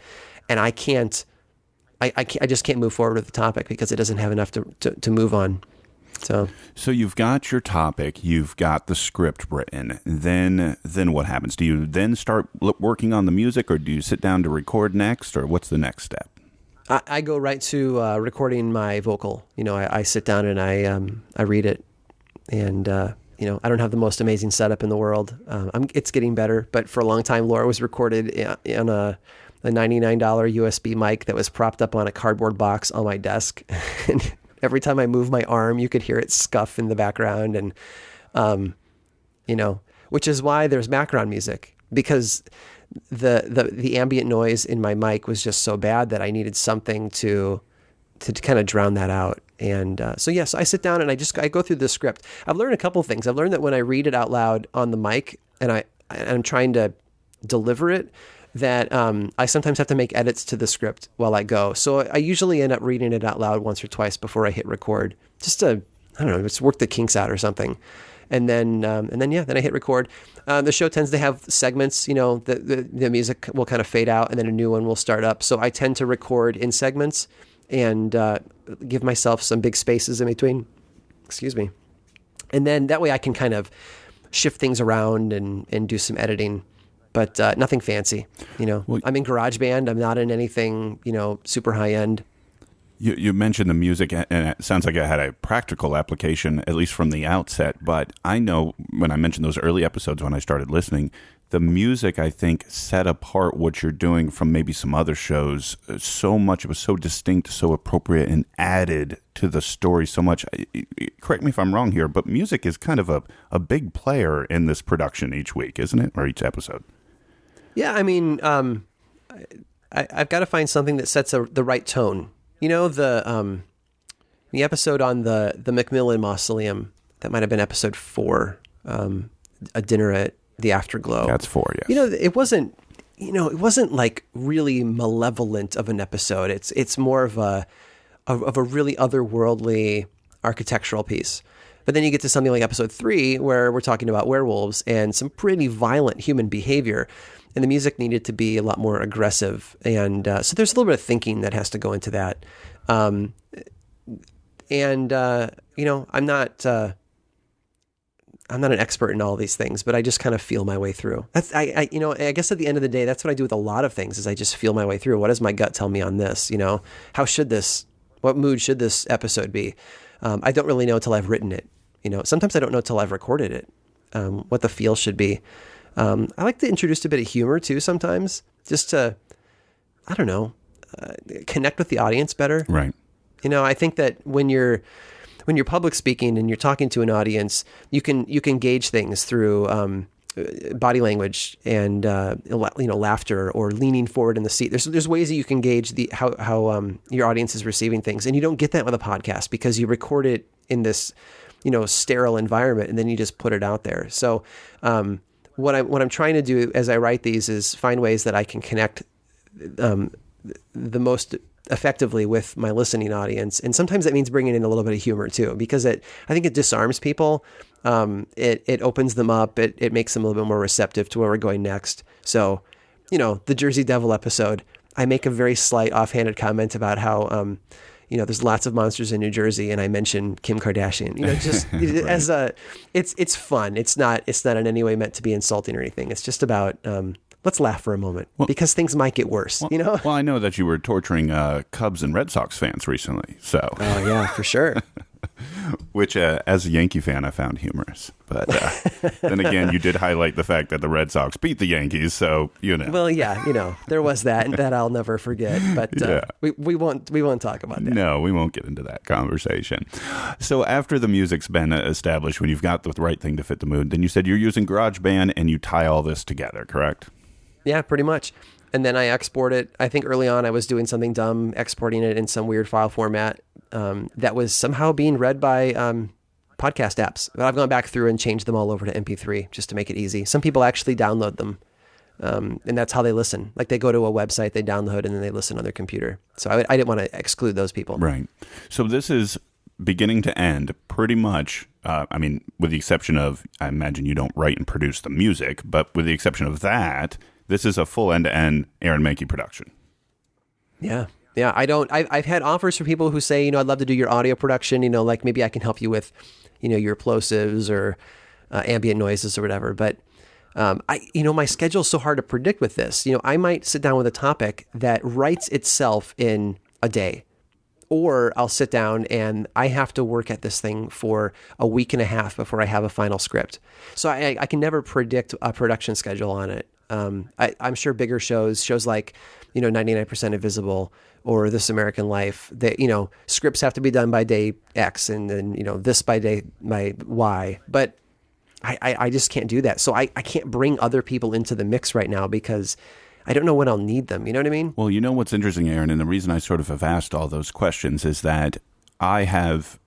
And I just can't move forward with the topic because it doesn't have enough to move on. So you've got your topic, you've got the script written. Then what happens? Do you then start working on the music or do you sit down to record next or what's the next step? I go right to recording my vocal. I sit down and I read it and, I don't have the most amazing setup in the world. It's getting better, but for a long time, Laura was recorded in a $99 USB mic that was propped up on a cardboard box on my desk. And every time I move my arm, you could hear it scuff in the background. And, which is why there's background music because the ambient noise in my mic was just so bad that I needed something to kind of drown that out. And so I sit down and I go through the script. I've learned a couple of things. I've learned that when I read it out loud on the mic and I'm trying to deliver it, that I sometimes have to make edits to the script while I go. So I usually end up reading it out loud once or twice before I hit record, just to, just work the kinks out or something. And then I hit record. The show tends to have segments, the music will kind of fade out and then a new one will start up. So I tend to record in segments and give myself some big spaces in between. Excuse me. And then that way I can kind of shift things around and do some editing, but nothing fancy. Well, I'm in GarageBand. I'm not in anything, super high end. You mentioned the music, and it sounds like it had a practical application, at least from the outset. But I know when I mentioned those early episodes when I started listening, the music, I think, set apart what you're doing from maybe some other shows so much. It was so distinct, so appropriate, and added to the story so much. Correct me if I'm wrong here, but music is kind of a big player in this production each week, isn't it? Or each episode? Yeah, I mean, I've got to find something that sets the right tone. The episode on the Macmillan Mausoleum, that might have been episode 4, a dinner at the Afterglow. That's 4, yes. It wasn't like really malevolent of an episode. It's more of a really otherworldly architectural piece. But then you get to something like episode 3, where we're talking about werewolves and some pretty violent human behavior. And the music needed to be a lot more aggressive. And so there's a little bit of thinking that has to go into that. I'm not an expert in all these things, but I just kind of feel my way through. I guess at the end of the day, that's what I do with a lot of things is I just feel my way through. What does my gut tell me on this? What mood should this episode be? I don't really know until I've written it. Sometimes I don't know until I've recorded it, what the feel should be. I like to introduce a bit of humor too sometimes, just to, connect with the audience better. Right. I think that when you're public speaking and you're talking to an audience, you can gauge things through body language and laughter or leaning forward in the seat. There's ways that you can gauge how your audience is receiving things, and you don't get that with a podcast because you record it in this sterile environment and then you just put it out there. So what I'm trying to do as I write these is find ways that I can connect the most effectively with my listening audience. And sometimes that means bringing in a little bit of humor too, because I think it disarms people. It opens them up. It makes them a little bit more receptive to where we're going next. So, the Jersey Devil episode, I make a very slight offhanded comment about how, there's lots of monsters in New Jersey, and I mention Kim Kardashian. Just right. As it's fun. It's not in any way meant to be insulting or anything. It's just about let's laugh for a moment because things might get worse. Well, I know that you were torturing Cubs and Red Sox fans recently. So. Oh yeah, for sure. Which, as a Yankee fan, I found humorous. But then again, you did highlight the fact that the Red Sox beat the Yankees, so Well, yeah, there was that, and that I'll never forget. But we won't talk about that. No, we won't get into that conversation. So after the music's been established, when you've got the right thing to fit the mood, then you said you're using GarageBand and you tie all this together, correct? Yeah, pretty much. And then I export it. I think early on I was doing something dumb, exporting it in some weird file format that was somehow being read by podcast apps. But I've gone back through and changed them all over to MP3 just to make it easy. Some people actually download them, and that's how they listen. Like they go to a website, they download, and then they listen on their computer. So I didn't want to exclude those people. Right. So this is beginning to end pretty much, with the exception of, I imagine you don't write and produce the music, but with the exception of that, this is a full end-to-end Aaron Mahnke production. Yeah. Yeah. I've had offers for people who say, I'd love to do your audio production, like maybe I can help you with, your plosives or ambient noises or whatever. But, my schedule's so hard to predict with this. I might sit down with a topic that writes itself in a day, or I'll sit down and I have to work at this thing for a week and a half before I have a final script. So I can never predict a production schedule on it. I'm sure bigger shows like, 99% Invisible or This American Life, they, scripts have to be done by day X and then, this by day by Y. But I just can't do that. So I can't bring other people into the mix right now because I don't know when I'll need them. You know what I mean? Well, what's interesting, Aaron, and the reason I sort of have asked all those questions is that I have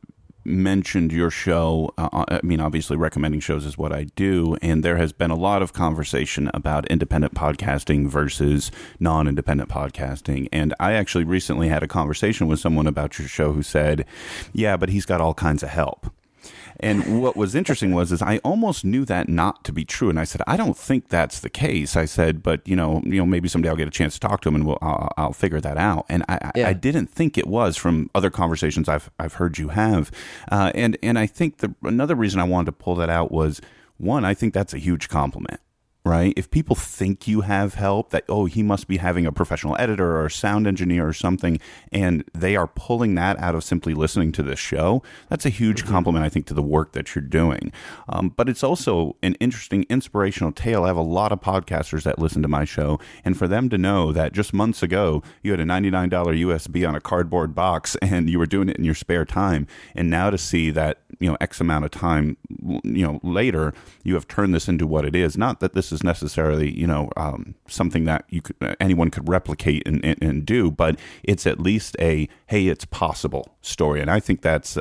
mentioned your show. Obviously recommending shows is what I do. And there has been a lot of conversation about independent podcasting versus non-independent podcasting. And I actually recently had a conversation with someone about your show who said, yeah, but he's got all kinds of help. And what was interesting is I almost knew that not to be true. And I said, I don't think that's the case. I said, but maybe someday I'll get a chance to talk to him and I'll figure that out. And I didn't think it was from other conversations I've heard you have. And I think another reason I wanted to pull that out was, one, I think that's a huge compliment. Right? If people think you have help, that, he must be having a professional editor or a sound engineer or something, and they are pulling that out of simply listening to this show, that's a huge compliment, I think, to the work that you're doing. But it's also an interesting, inspirational tale. I have a lot of podcasters that listen to my show, and for them to know that just months ago, you had a $99 USB on a cardboard box, and you were doing it in your spare time, and now to see that, X amount of time, later, you have turned this into what it is. Not that this is necessarily, something that anyone could replicate and do, but it's at least a, hey, it's possible story. And I think that's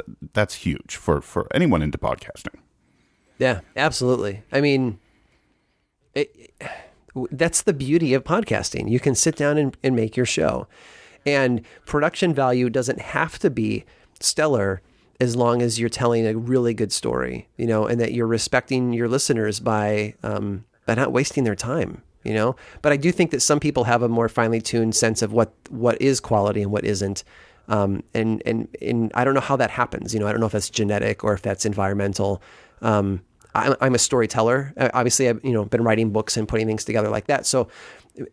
huge for anyone into podcasting. Yeah, absolutely. That's the beauty of podcasting. You can sit down and make your show, and production value doesn't have to be stellar as long as you're telling a really good story, and that you're respecting your listeners by not wasting their time, But I do think that some people have a more finely tuned sense of what is quality and what isn't. And I don't know how that happens. I don't know if that's genetic or if that's environmental. I'm a storyteller. Obviously, I've been writing books and putting things together like that. So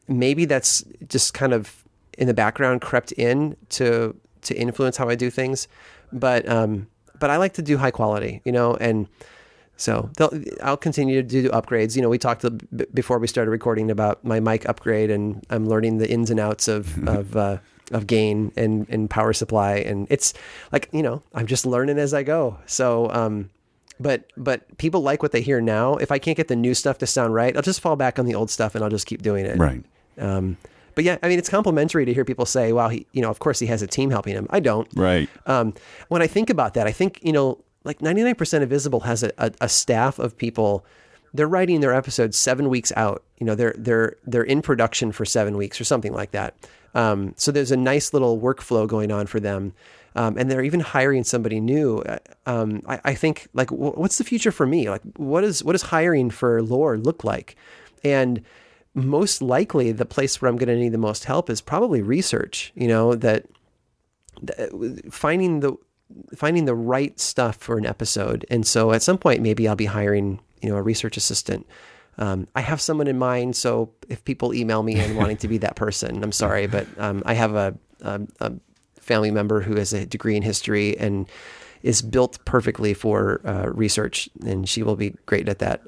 maybe that's just kind of in the background crept in to influence how I do things. But I like to do high quality, and so I'll continue to do upgrades. We talked before we started recording about my mic upgrade, and I'm learning the ins and outs of gain and power supply. And it's like, I'm just learning as I go. So, But people like what they hear now. If I can't get the new stuff to sound right, I'll just fall back on the old stuff and I'll just keep doing it. Right. But yeah, I mean, it's complimentary to hear people say, "Wow, of course he has a team helping him." I don't. Right. When I think about that, I think like 99% of Visible has a staff of people. They're writing their episodes 7 weeks out. They're in production for 7 weeks or something like that. So there's a nice little workflow going on for them. And they're even hiring somebody new. I think, like, what's the future for me? Like, what does hiring for lore look like? And most likely the place where I'm going to need the most help is probably research, that finding the right stuff for an episode. And so at some point, maybe I'll be hiring, a research assistant. I have someone in mind. So if people email me and wanting to be that person, I'm sorry, but I have a family member who has a degree in history and is built perfectly for research, and she will be great at that.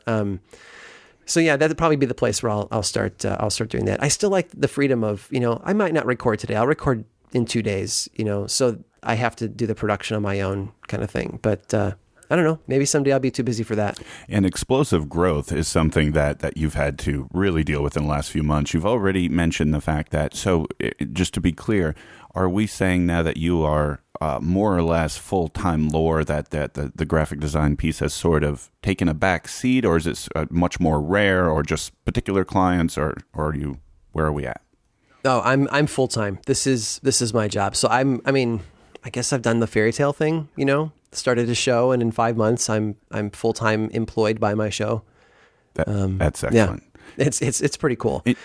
So yeah, that'd probably be the place where I'll start doing that. I still like the freedom of, I might not record today. I'll record in 2 days, so I have to do the production on my own kind of thing. But I don't know, maybe someday I'll be too busy for that. And explosive growth is something that you've had to really deal with in the last few months. You've already mentioned the fact that, so just to be clear, are we saying now that you are more or less full-time lore, that the graphic design piece has sort of taken a back seat, or is it much more rare, or just particular clients, or are you, where are we at? Oh, I'm full-time. This is my job. So I guess I've done the fairy tale thing, started a show, and in 5 months I'm full-time employed by my show. That's excellent. Yeah. It's pretty cool. And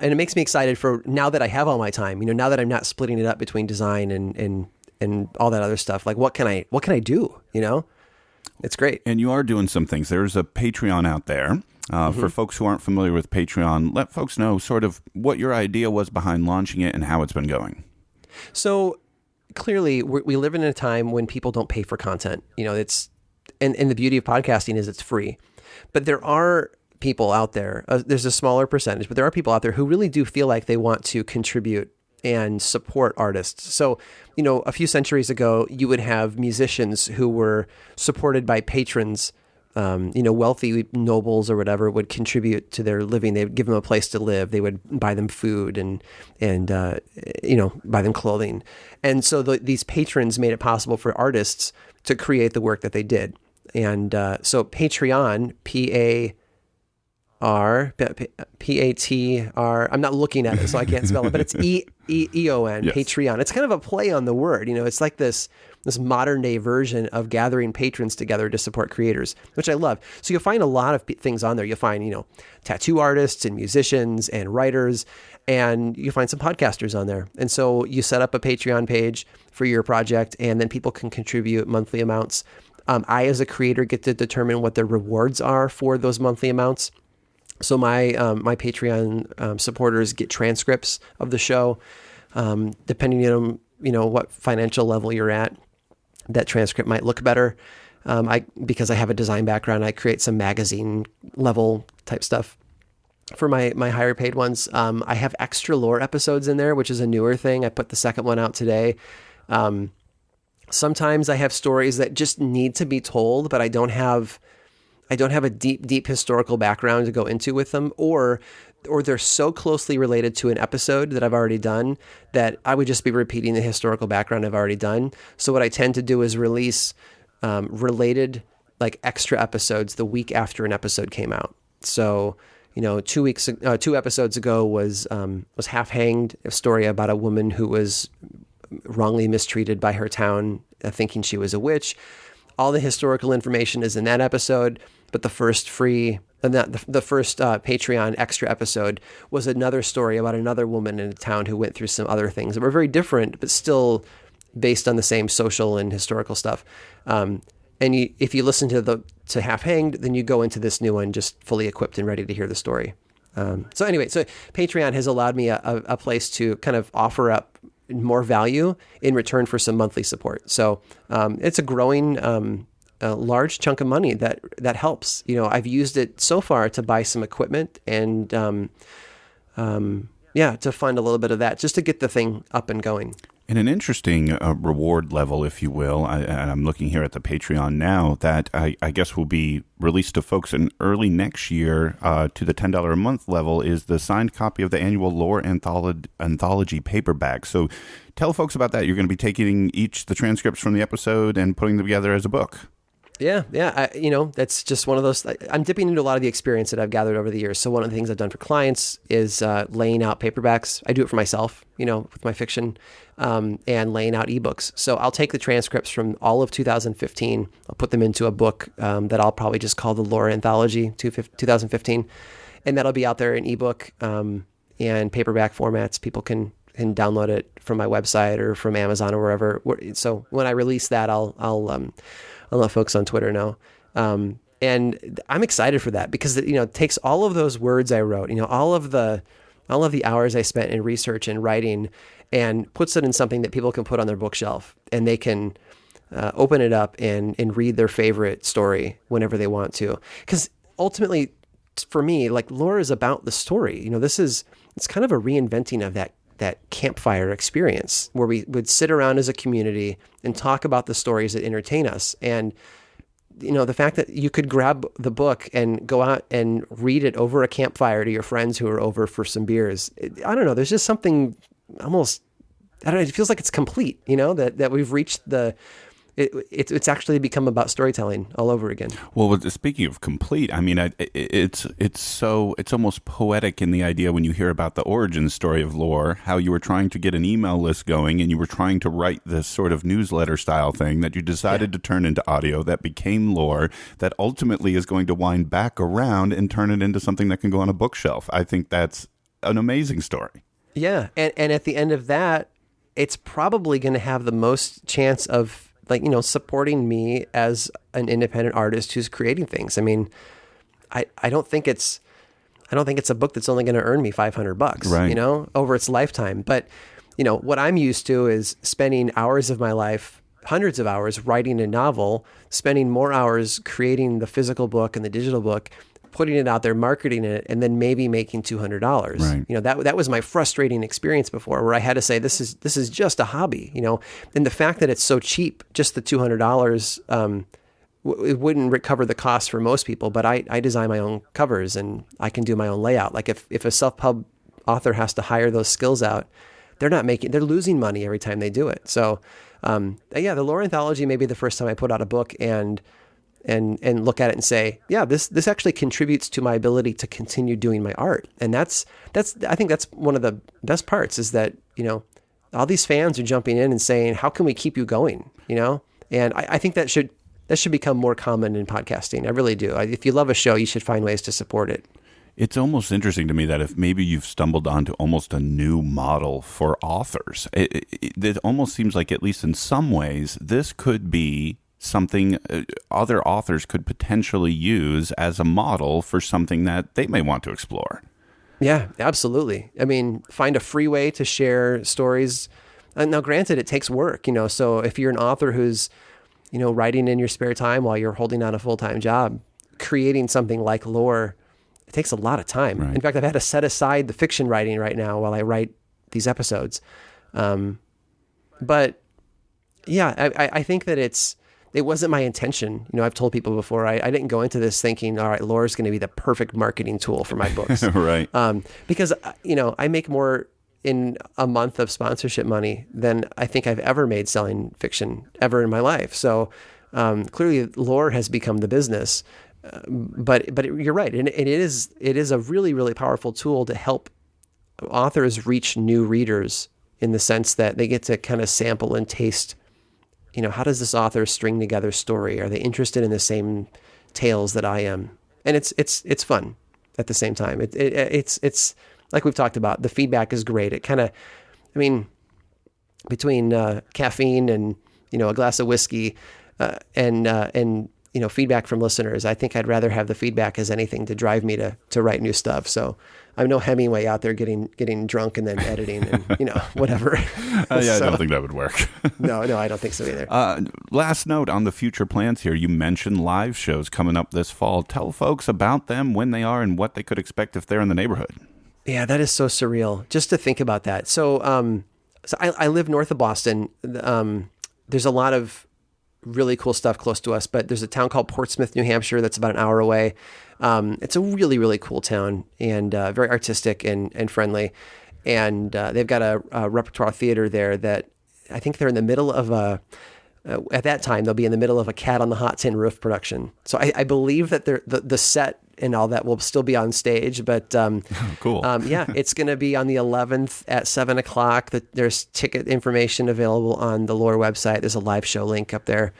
it makes me excited for now that I have all my time, now that I'm not splitting it up between design and all that other stuff. Like, what can I do? It's great. And you are doing some things. There's a Patreon out there. For folks who aren't familiar with Patreon, let folks know sort of what your idea was behind launching it and how it's been going. So clearly we live in a time when people don't pay for content. And the beauty of podcasting is it's free. But there are people out there, there's a smaller percentage, but there are people out there who really do feel like they want to contribute and support artists. So, a few centuries ago, you would have musicians who were supported by patrons, wealthy nobles or whatever would contribute to their living. They would give them a place to live. They would buy them food and buy them clothing. And so these patrons made it possible for artists to create the work that they did. And so Patreon, P-A-T-R, I'm not looking at it, so I can't spell it, but it's E-E-O-N, yes. Patreon. It's kind of a play on the word. It's like this modern day version of gathering patrons together to support creators, which I love. So you'll find a lot of things on there. You'll find, tattoo artists and musicians and writers, and you find some podcasters on there. And so you set up a Patreon page for your project, and then people can contribute monthly amounts. I, as a creator, get to determine what the rewards are for those monthly amounts. So my Patreon supporters get transcripts of the show, depending on what financial level you're at. That transcript might look better. Because I have a design background, I create some magazine level type stuff. For my higher paid ones, I have extra lore episodes in there, which is a newer thing. I put the second one out today. Sometimes I have stories that just need to be told, but I don't have a deep historical background to go into with them, or they're so closely related to an episode that I've already done that I would just be repeating the historical background I've already done. So what I tend to do is release related, like, extra episodes the week after an episode came out. So 2 episodes ago was Half Hanged, a story about a woman who was wrongly mistreated by her town, thinking she was a witch. All the historical information is in that episode, but the first Patreon extra episode was another story about another woman in a town who went through some other things that were very different, but still based on the same social and historical stuff. If you listen to Half Hanged, then you go into this new one just fully equipped and ready to hear the story. So Patreon has allowed me a place to kind of offer up more value in return for some monthly support. So it's a growing a large chunk of money that helps. I've used it so far to buy some equipment and to fund a little bit of that just to get the thing up and going. In an interesting reward level, if you will, and I'm looking here at the Patreon now, that I guess will be released to folks in early next year to the $10 a month level, is the signed copy of the annual Lore Anthology paperback. So tell folks about that. You're going to be taking the transcripts from the episode and putting them together as a book. Yeah. That's just one of those. I'm dipping into a lot of the experience that I've gathered over the years. So one of the things I've done for clients is laying out paperbacks. I do it for myself, with my fiction, and laying out ebooks. So I'll take the transcripts from all of 2015. I'll put them into a book that I'll probably just call the Lore Anthology 2015, and that'll be out there in ebook and paperback formats. People can download it from my website or from Amazon or wherever. So when I release that, I'll let folks on Twitter know. And I'm excited for that because it takes all of those words I wrote, all of the hours I spent in research and writing, and puts it in something that people can put on their bookshelf, and they can open it up and read their favorite story whenever they want to. Because ultimately, for me, like, lore is about the story. It's kind of a reinventing of that campfire experience where we would sit around as a community and talk about the stories that entertain us. And, the fact that you could grab the book and go out and read it over a campfire to your friends who are over for some beers. I don't know. There's just something almost, I don't know. It feels like it's complete, that we've reached it's actually become about storytelling all over again. Well, speaking of complete, I mean, it's almost poetic in the idea when you hear about the origin story of lore, how you were trying to get an email list going and you were trying to write this sort of newsletter style thing that you decided to turn into audio that became lore that ultimately is going to wind back around and turn it into something that can go on a bookshelf. I think that's an amazing story. Yeah. And at the end of that, it's probably going to have the most chance of, supporting me as an independent artist who's creating things. I mean, I don't think it's a book that's only going to earn me $500, right, over its lifetime. But, what I'm used to is spending hours of my life, hundreds of hours writing a novel, spending more hours creating the physical book and the digital book, putting it out there, marketing it, and then maybe making $200. Right. That was my frustrating experience before, where I had to say, this is just a hobby, and the fact that it's so cheap, just the $200, it wouldn't recover the cost for most people, but I design my own covers and I can do my own layout. Like if a self-pub author has to hire those skills out, they're losing money every time they do it. So, the Lore Anthology may be the first time I put out a book and look at it and say, yeah, this actually contributes to my ability to continue doing my art. And I think that's one of the best parts, is that, all these fans are jumping in and saying, how can we keep you going? And I think that should become more common in podcasting. I really do. If you love a show, you should find ways to support it. It's almost interesting to me that if maybe you've stumbled onto almost a new model for authors, it almost seems like, at least in some ways, this could be something other authors could potentially use as a model for something that they may want to explore. Yeah, absolutely. I mean, find a free way to share stories. Now, granted, it takes work, so if you're an author who's, writing in your spare time while you're holding down a full-time job, creating something like lore, it takes a lot of time. Right. In fact, I've had to set aside the fiction writing right now while I write these episodes. But yeah, I think that it wasn't my intention. I've told people before, I didn't go into this thinking, all right, lore is going to be the perfect marketing tool for my books. Right. Because, I make more in a month of sponsorship money than I think I've ever made selling fiction ever in my life. So clearly lore has become the business. But you're right. And it is a really, really powerful tool to help authors reach new readers, in the sense that they get to kind of sample and taste, how does this author string together story? Are they interested in the same tales that I am? And it's fun at the same time. It's like we've talked about, the feedback is great. It kind of, between caffeine and, a glass of whiskey and feedback from listeners, I think I'd rather have the feedback as anything to drive me to write new stuff. So I'm no Hemingway out there getting drunk and then editing and, whatever. I don't think that would work. No, I don't think so either. Last note on the future plans here. You mentioned live shows coming up this fall. Tell folks about them, when they are, and what they could expect if they're in the neighborhood. Yeah, that is so surreal just to think about that. So So I live north of Boston. There's a lot of really cool stuff close to us, but there's a town called Portsmouth, New Hampshire, that's about an hour away. It's a really, really cool town and very artistic and friendly. And they've got a repertoire theater there that I think they're in the middle of at that time, they'll be in the middle of a Cat on the Hot Tin Roof production. So I believe that the set and all that will still be on stage, but cool. Yeah, it's going to be on the 11th at 7:00. There's ticket information available on the Lore website. There's a live show link up there.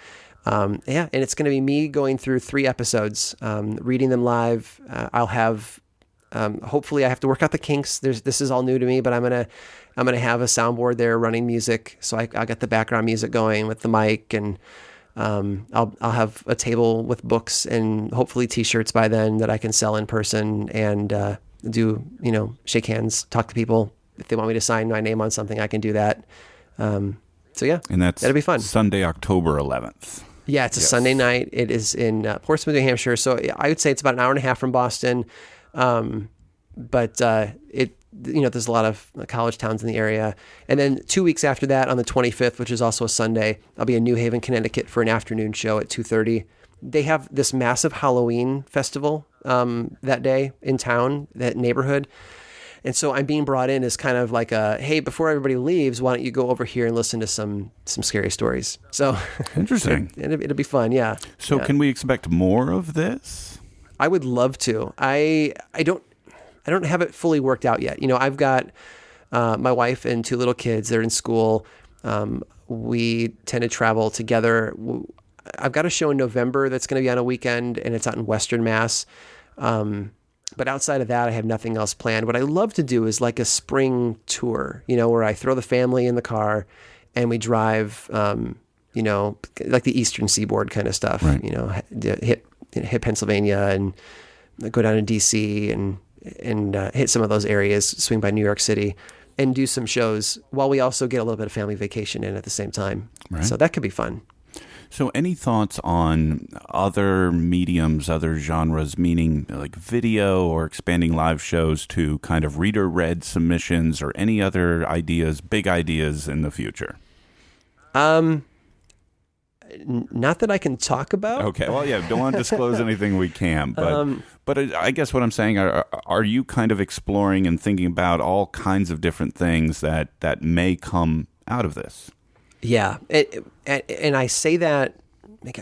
And it's going to be me going through 3 episodes, reading them live. I'll have, hopefully I have to work out the kinks. This is all new to me, but I'm going to have a soundboard there running music. So I'll get the background music going with the mic, and I'll have a table with books and hopefully t-shirts by then that I can sell in person and do, shake hands, talk to people. If they want me to sign my name on something, I can do that. So yeah, and that'll be fun. Sunday, October 11th. Yeah, it's a Sunday night. It is in Portsmouth, New Hampshire. So I would say it's about an hour and a half from Boston. But there's a lot of college towns in the area. And then 2 weeks after that, on the 25th, which is also a Sunday, I'll be in New Haven, Connecticut for an afternoon show at 2:30. They have this massive Halloween festival that day in town, that neighborhood. And so I'm being brought in as kind of like hey, before everybody leaves, why don't you go over here and listen to some scary stories? So interesting. It'll be fun, yeah. So yeah. Can we expect more of this? I would love to. I don't have it fully worked out yet. I've got my wife and 2 little kids. They're in school. We tend to travel together. I've got a show in November that's going to be on a weekend, and it's out in Western Mass. But outside of that, I have nothing else planned. What I love to do is like a spring tour, where I throw the family in the car and we drive, like the Eastern Seaboard kind of stuff, right. Hit Pennsylvania and go down to DC and hit some of those areas, swing by New York City and do some shows while we also get a little bit of family vacation in at the same time. Right. So that could be fun. So any thoughts on other mediums, other genres, meaning like video or expanding live shows to kind of reader-read submissions or any other ideas, big ideas in the future? Not that I can talk about. Okay. Well, yeah, don't want to disclose anything we can. But I guess what I'm saying, are you kind of exploring and thinking about all kinds of different things that may come out of this? Yeah. And I say that,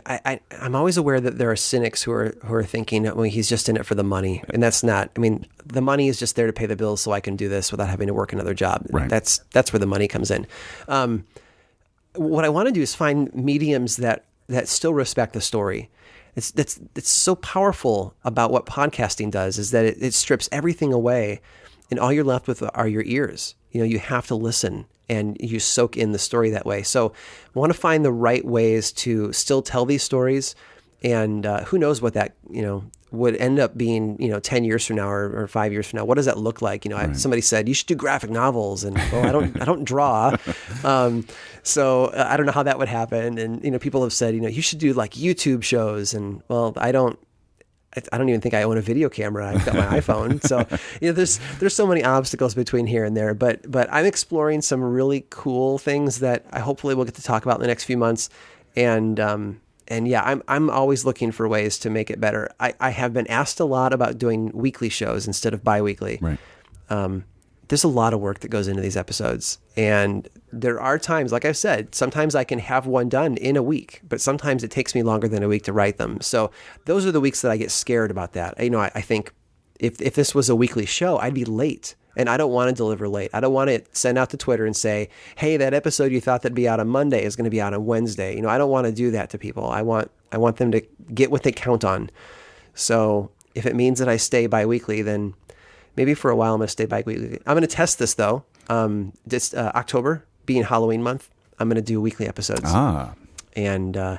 I'm always aware that there are cynics who are thinking, well, he's just in it for the money. And that's not, the money is just there to pay the bills so I can do this without having to work another job. Right. That's where the money comes in. What I want to do is find mediums that still respect the story. It's so powerful about what podcasting does is that it strips everything away, and all you're left with are your ears. You have to listen and you soak in the story that way. So I want to find the right ways to still tell these stories, and who knows what that would end up being 10 years from now or 5 years from now. What does that look like? Right. Somebody said you should do graphic novels, and I don't draw, so I don't know how that would happen. And people have said you should do like YouTube shows, and I don't even think I own a video camera. I've got my iPhone. So, there's so many obstacles between here and there, but I'm exploring some really cool things that I hopefully will get to talk about in the next few months. And yeah, I'm always looking for ways to make it better. I have been asked a lot about doing weekly shows instead of bi-weekly. Right. There's a lot of work that goes into these episodes. And there are times, like I've said, sometimes I can have one done in a week, but sometimes it takes me longer than a week to write them. So those are the weeks that I get scared about that. I think if this was a weekly show, I'd be late. And I don't want to deliver late. I don't want to send out to Twitter and say, hey, that episode you thought that'd be out on Monday is going to be out on Wednesday. I don't want to do that to people. I want them to get what they count on. So if it means that I stay bi-weekly, then maybe for a while I'm going to stay bi-weekly. I'm going to test this though. This October being Halloween month, I'm going to do weekly episodes. And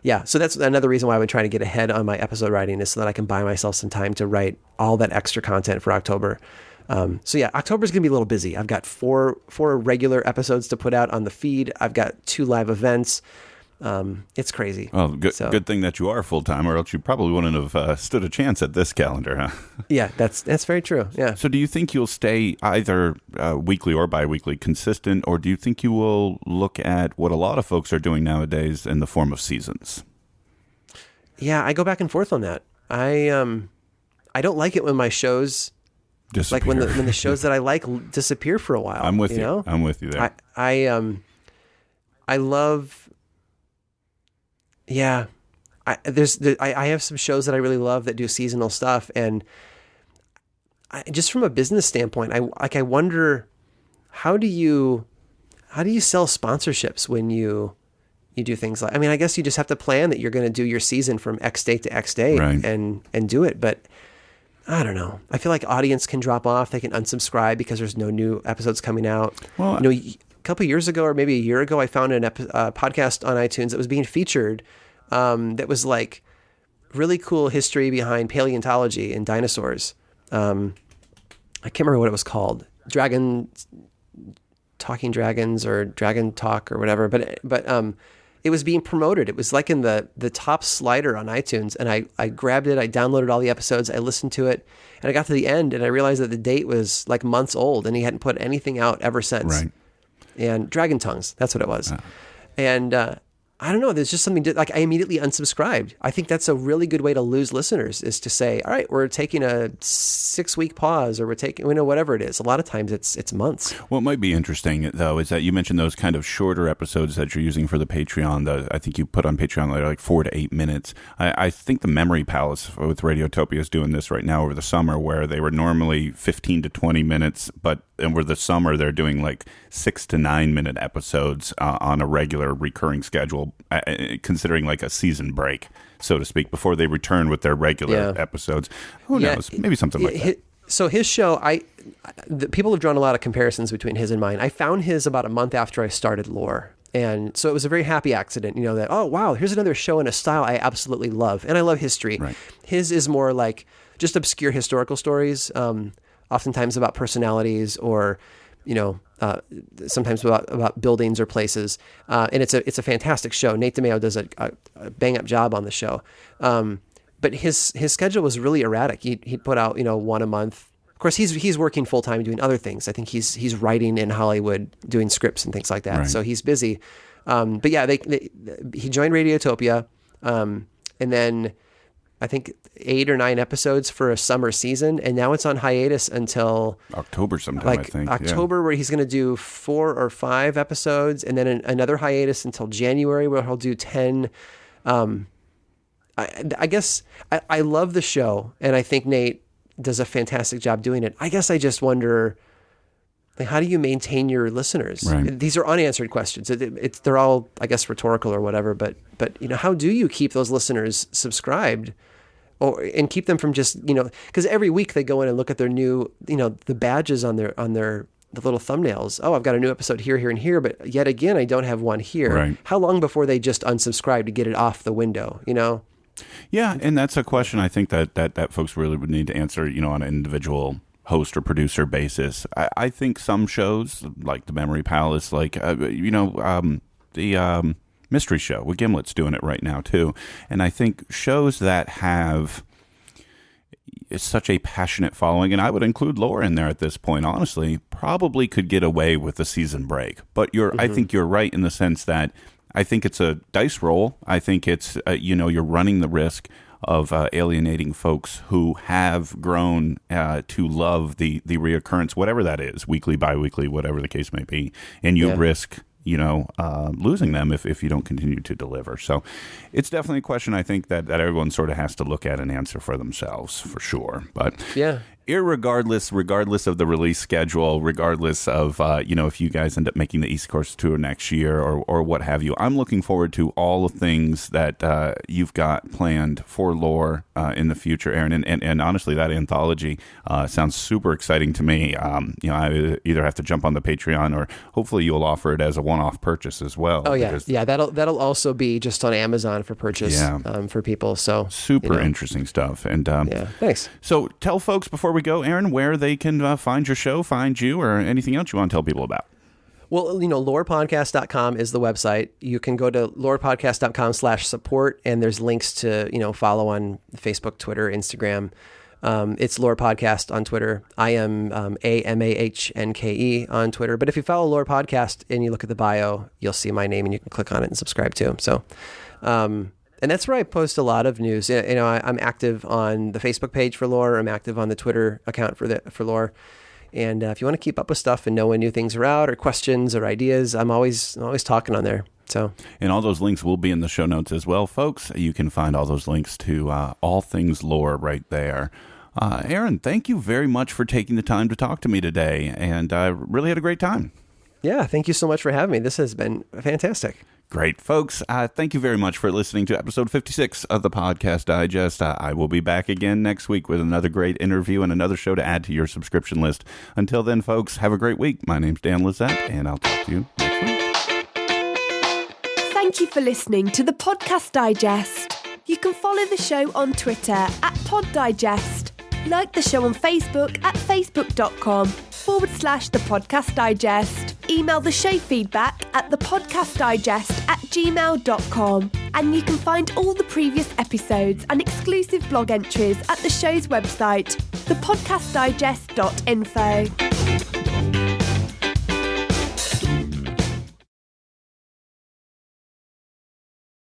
yeah, so that's another reason why I've been trying to get ahead on my episode writing, is so that I can buy myself some time to write all that extra content for October. So yeah, October's going to be a little busy. I've got four regular episodes to put out on the feed. I've got 2 live events. It's crazy. Well, good thing that you are full-time, or else you probably wouldn't have stood a chance at this calendar, huh? Yeah, that's very true. Yeah. So do you think you'll stay either weekly or bi-weekly consistent, or do you think you will look at what a lot of folks are doing nowadays in the form of seasons? Yeah, I go back and forth on that. I don't like it when my shows disappear. Like when the shows that I like disappear for a while. I'm with you. I'm with you there. I love. Yeah, I have some shows that I really love that do seasonal stuff, and just from a business standpoint, I wonder how do you sell sponsorships when you do things like, I mean, I guess you just have to plan that you're going to do your season from X date to X date, right, and do it, but I don't know. I feel like audience can drop off. They can unsubscribe because there's no new episodes coming out. Well, a couple of years ago, or maybe a year ago, I found a podcast on iTunes that was being featured that was like really cool history behind paleontology and dinosaurs. I can't remember what it was called. Talking Dragons or Dragon Talk or whatever. But it was being promoted. It was like in the top slider on iTunes. And I grabbed it. I downloaded all the episodes. I listened to it. And I got to the end and I realized that the date was like months old and he hadn't put anything out ever since. Right. And Dragon Tongues, that's what it was. And I don't know, there's just something, like I immediately unsubscribed. I think that's a really good way to lose listeners, is to say, all right, we're taking a 6-week pause, or we're taking, whatever it is. A lot of times it's months. What might be interesting, though, is that you mentioned those kind of shorter episodes that you're using for the Patreon. I think you put on Patreon like 4 to 8 minutes. I think the Memory Palace with Radiotopia is doing this right now over the summer, where they were normally 15 to 20 minutes, but over the summer they're doing like 6 to 9 minute episodes on a regular recurring schedule, considering like a season break, so to speak, before they return with their regular episodes. Who knows? Maybe something like that. So his show, people have drawn a lot of comparisons between his and mine. I found his about a month after I started Lore. And so it was a very happy accident, that, oh, wow, here's another show in a style I absolutely love. And I love history. Right. His is more like just obscure historical stories, oftentimes about personalities, or, sometimes about buildings or places. And it's a fantastic show. Nate DeMeo does a bang up job on the show. But his schedule was really erratic. He'd put out, one a month. Of course, he's working full time doing other things. I think he's writing in Hollywood, doing scripts and things like that. Right. So he's busy. But yeah, he joined Radiotopia, and then I think 8 or 9 episodes for a summer season, and now it's on hiatus until October sometime. I think October, where he's going to do 4 or 5 episodes, and then another hiatus until January, where he'll do 10. I guess I love the show, and I think Nate does a fantastic job doing it. I guess I just wonder, like, how do you maintain your listeners? Right. These are unanswered questions. They're all, I guess, rhetorical or whatever. But how do you keep those listeners subscribed, and keep them from just, because every week they go in and look at their new, the badges on the little thumbnails. Oh, I've got a new episode here, here, and here, but yet again, I don't have one here. Right. How long before they just unsubscribe to get it off the window? Yeah, and that's a question I think that folks really would need to answer, on an individual host or producer basis. I think some shows, like the Memory Palace, like the Mystery Show with Gimlet's doing it right now too, and I think shows that have such a passionate following, and I would include Lore in there at this point, honestly, probably could get away with a season break. But I think you're right in the sense that I think it's a dice roll. I think it's, you're running the risk of alienating folks who have grown to love the reoccurrence, whatever that is, weekly, biweekly, whatever the case may be. And you risk, losing them if you don't continue to deliver. So it's definitely a question I think that everyone sort of has to look at and answer for themselves, for sure. But yeah. Regardless of the release schedule, regardless of, if you guys end up making the East Coast tour next year or what have you, I'm looking forward to all the things that you've got planned for Lore in the future, Aaron. And honestly, that anthology sounds super exciting to me. I either have to jump on the Patreon, or hopefully you'll offer it as a one-off purchase as well. Oh, yeah. Yeah, that'll also be just on Amazon for purchase for people. So super interesting stuff. And thanks. So tell folks before we go, Aaron, where they can find your show, find you, or anything else you want to tell people about. Well, lorepodcast.com is the website. You can go to lorepodcast.com/support, and there's links to, follow on Facebook, Twitter, Instagram. It's Lore Podcast on Twitter. I am AMAHNKE on Twitter. But if you follow Lore Podcast and you look at the bio, you'll see my name and you can click on it and subscribe to. So, and that's where I post a lot of news. I'm active on the Facebook page for Lore. I'm active on the Twitter account for Lore. And if you want to keep up with stuff and know when new things are out or questions or ideas, I'm always talking on there. So, and all those links will be in the show notes as well, folks. You can find all those links to all things Lore right there. Aaron, thank you very much for taking the time to talk to me today, and I really had a great time. Yeah, thank you so much for having me. This has been fantastic. Great, folks. Thank you very much for listening to episode 56 of the Podcast Digest. I will be back again next week with another great interview and another show to add to your subscription list. Until then, folks, have a great week. My name's Dan Lizette, and I'll talk to you next week. Thank you for listening to the Podcast Digest. You can follow the show on Twitter at PodDigest. Like the show on Facebook at facebook.com/The Podcast Digest. Email the show feedback at thepodcastdigest@gmail.com. And you can find all the previous episodes and exclusive blog entries at the show's website, thepodcastdigest.info.